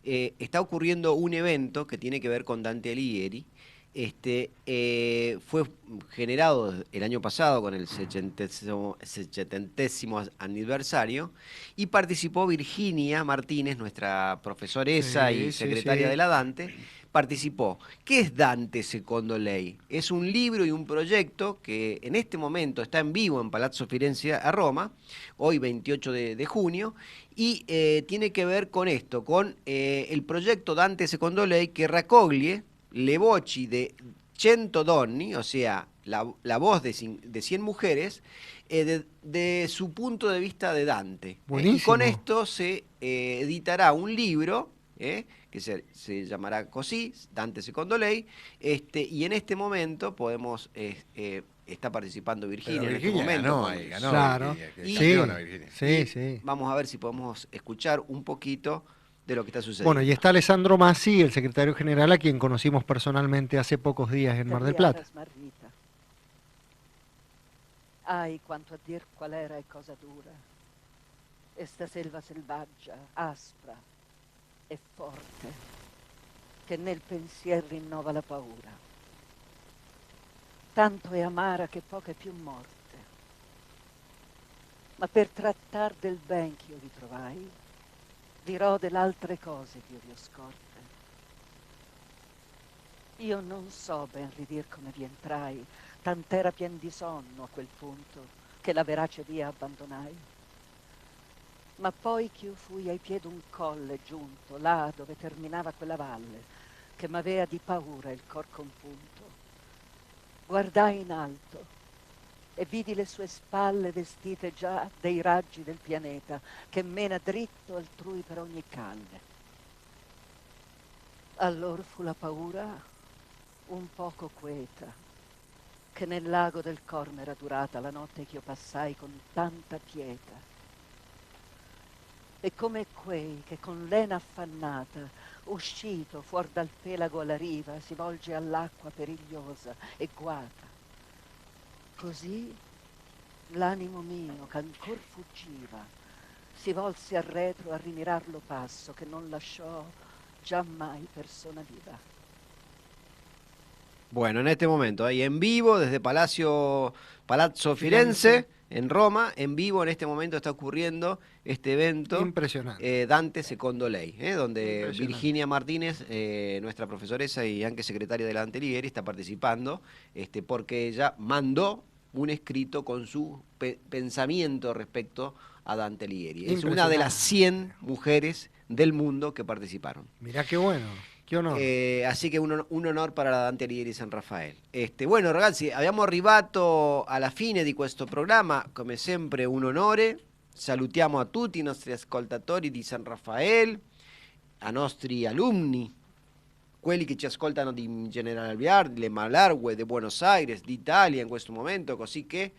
está ocurriendo un evento que tiene que ver con Dante Alighieri, Fue generado el año pasado con el 70º aniversario y participó Virginia Martínez, nuestra profesoresa y Sí, sí, secretaria sí. de la Dante. Participó. ¿Qué es Dante Secondo Ley? Es un libro y un proyecto que en este momento está en vivo en Palazzo Firenze a Roma, hoy 28 de junio, y tiene que ver con esto, con el proyecto Dante Secondo Ley que raccoglie le voci de 100 donne, o sea, la voz de 100 mujeres, de su punto de vista de Dante. Y con Buenísimo. esto se editará un libro que se llamará così, Dante Secondo Lei, y en este momento podemos, está participando Pero Virginia en este Virginia momento. ganó ahí, ganó Claro. Virginia, que Y- Sí, campeona Virginia. sí, y sí. vamos a ver si podemos escuchar un poquito de lo que está sucediendo. Bueno, y está Alessandro Massi, el secretario general, a quien conocimos personalmente hace pocos días en Mar del Plata. Smarrita. Ai, quanto a dir qual era e cosa dura. Esta selva selvaggia, aspra e forte, che nel pensier rinnova la paura. Tanto è amara che poche più morte. Ma per trattar del ben ch'io vi trovai, dirò dell'altre cose ch'io vi ho scorte. Io non so ben ridir come vi entrai, tant'era pien di sonno a quel punto che la verace via abbandonai. Ma poi ch'io fui ai piedi un colle giunto, là dove terminava quella valle, che m'avea di paura il cor compunto, guardai in alto e vidi le sue spalle vestite già dei raggi del pianeta, che mena dritto altrui per ogni calle. Allor fu la paura un poco queta, che nel lago del Corno era durata la notte ch'io passai con tanta pietà. E come quei che con lena affannata, uscito fuor dal pelago alla riva, si volge all'acqua perigliosa e guata. Così l'animo mio, ch'ancor fuggiva, si volse arretro a rimirar lo passo, che non lasciò giammai persona viva. Bueno, en este momento, ahí en vivo, desde Palazzo Firenze, en Roma, en vivo en este momento está ocurriendo este evento. Impresionante. Dante Secondo Lei, donde Impresionante. Virginia Martínez, nuestra profesoresa y anche secretaria de la Dante Alighieri, está participando, porque ella mandó un escrito con su pensamiento respecto a Dante Alighieri. Es una de las 100 mujeres del mundo che parteciparon. Mirá qué bueno, qué honor. Así che un onor para la Dante Alighieri San Raffaele. Bueno ragazzi, abbiamo arrivato alla fine di questo programma, come sempre un onore. Salutiamo a tutti i nostri ascoltatori di San Raffaele, a nostri alunni, quelli che ci ascoltano di General Alvear, di Malargüe, di Buenos Aires, d'Italia in questo momento, così che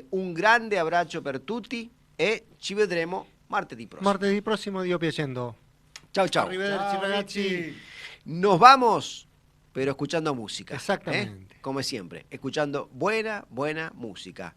un grande abbraccio per tutti e ci vedremo martedì prossimo. Martedì prossimo, Dio piacendo. Ciao ciao. Arrivederci, Ciao, ragazzi. Vichy. Nos vamos, pero escuchando música. Exactamente. Como siempre, escuchando buena música.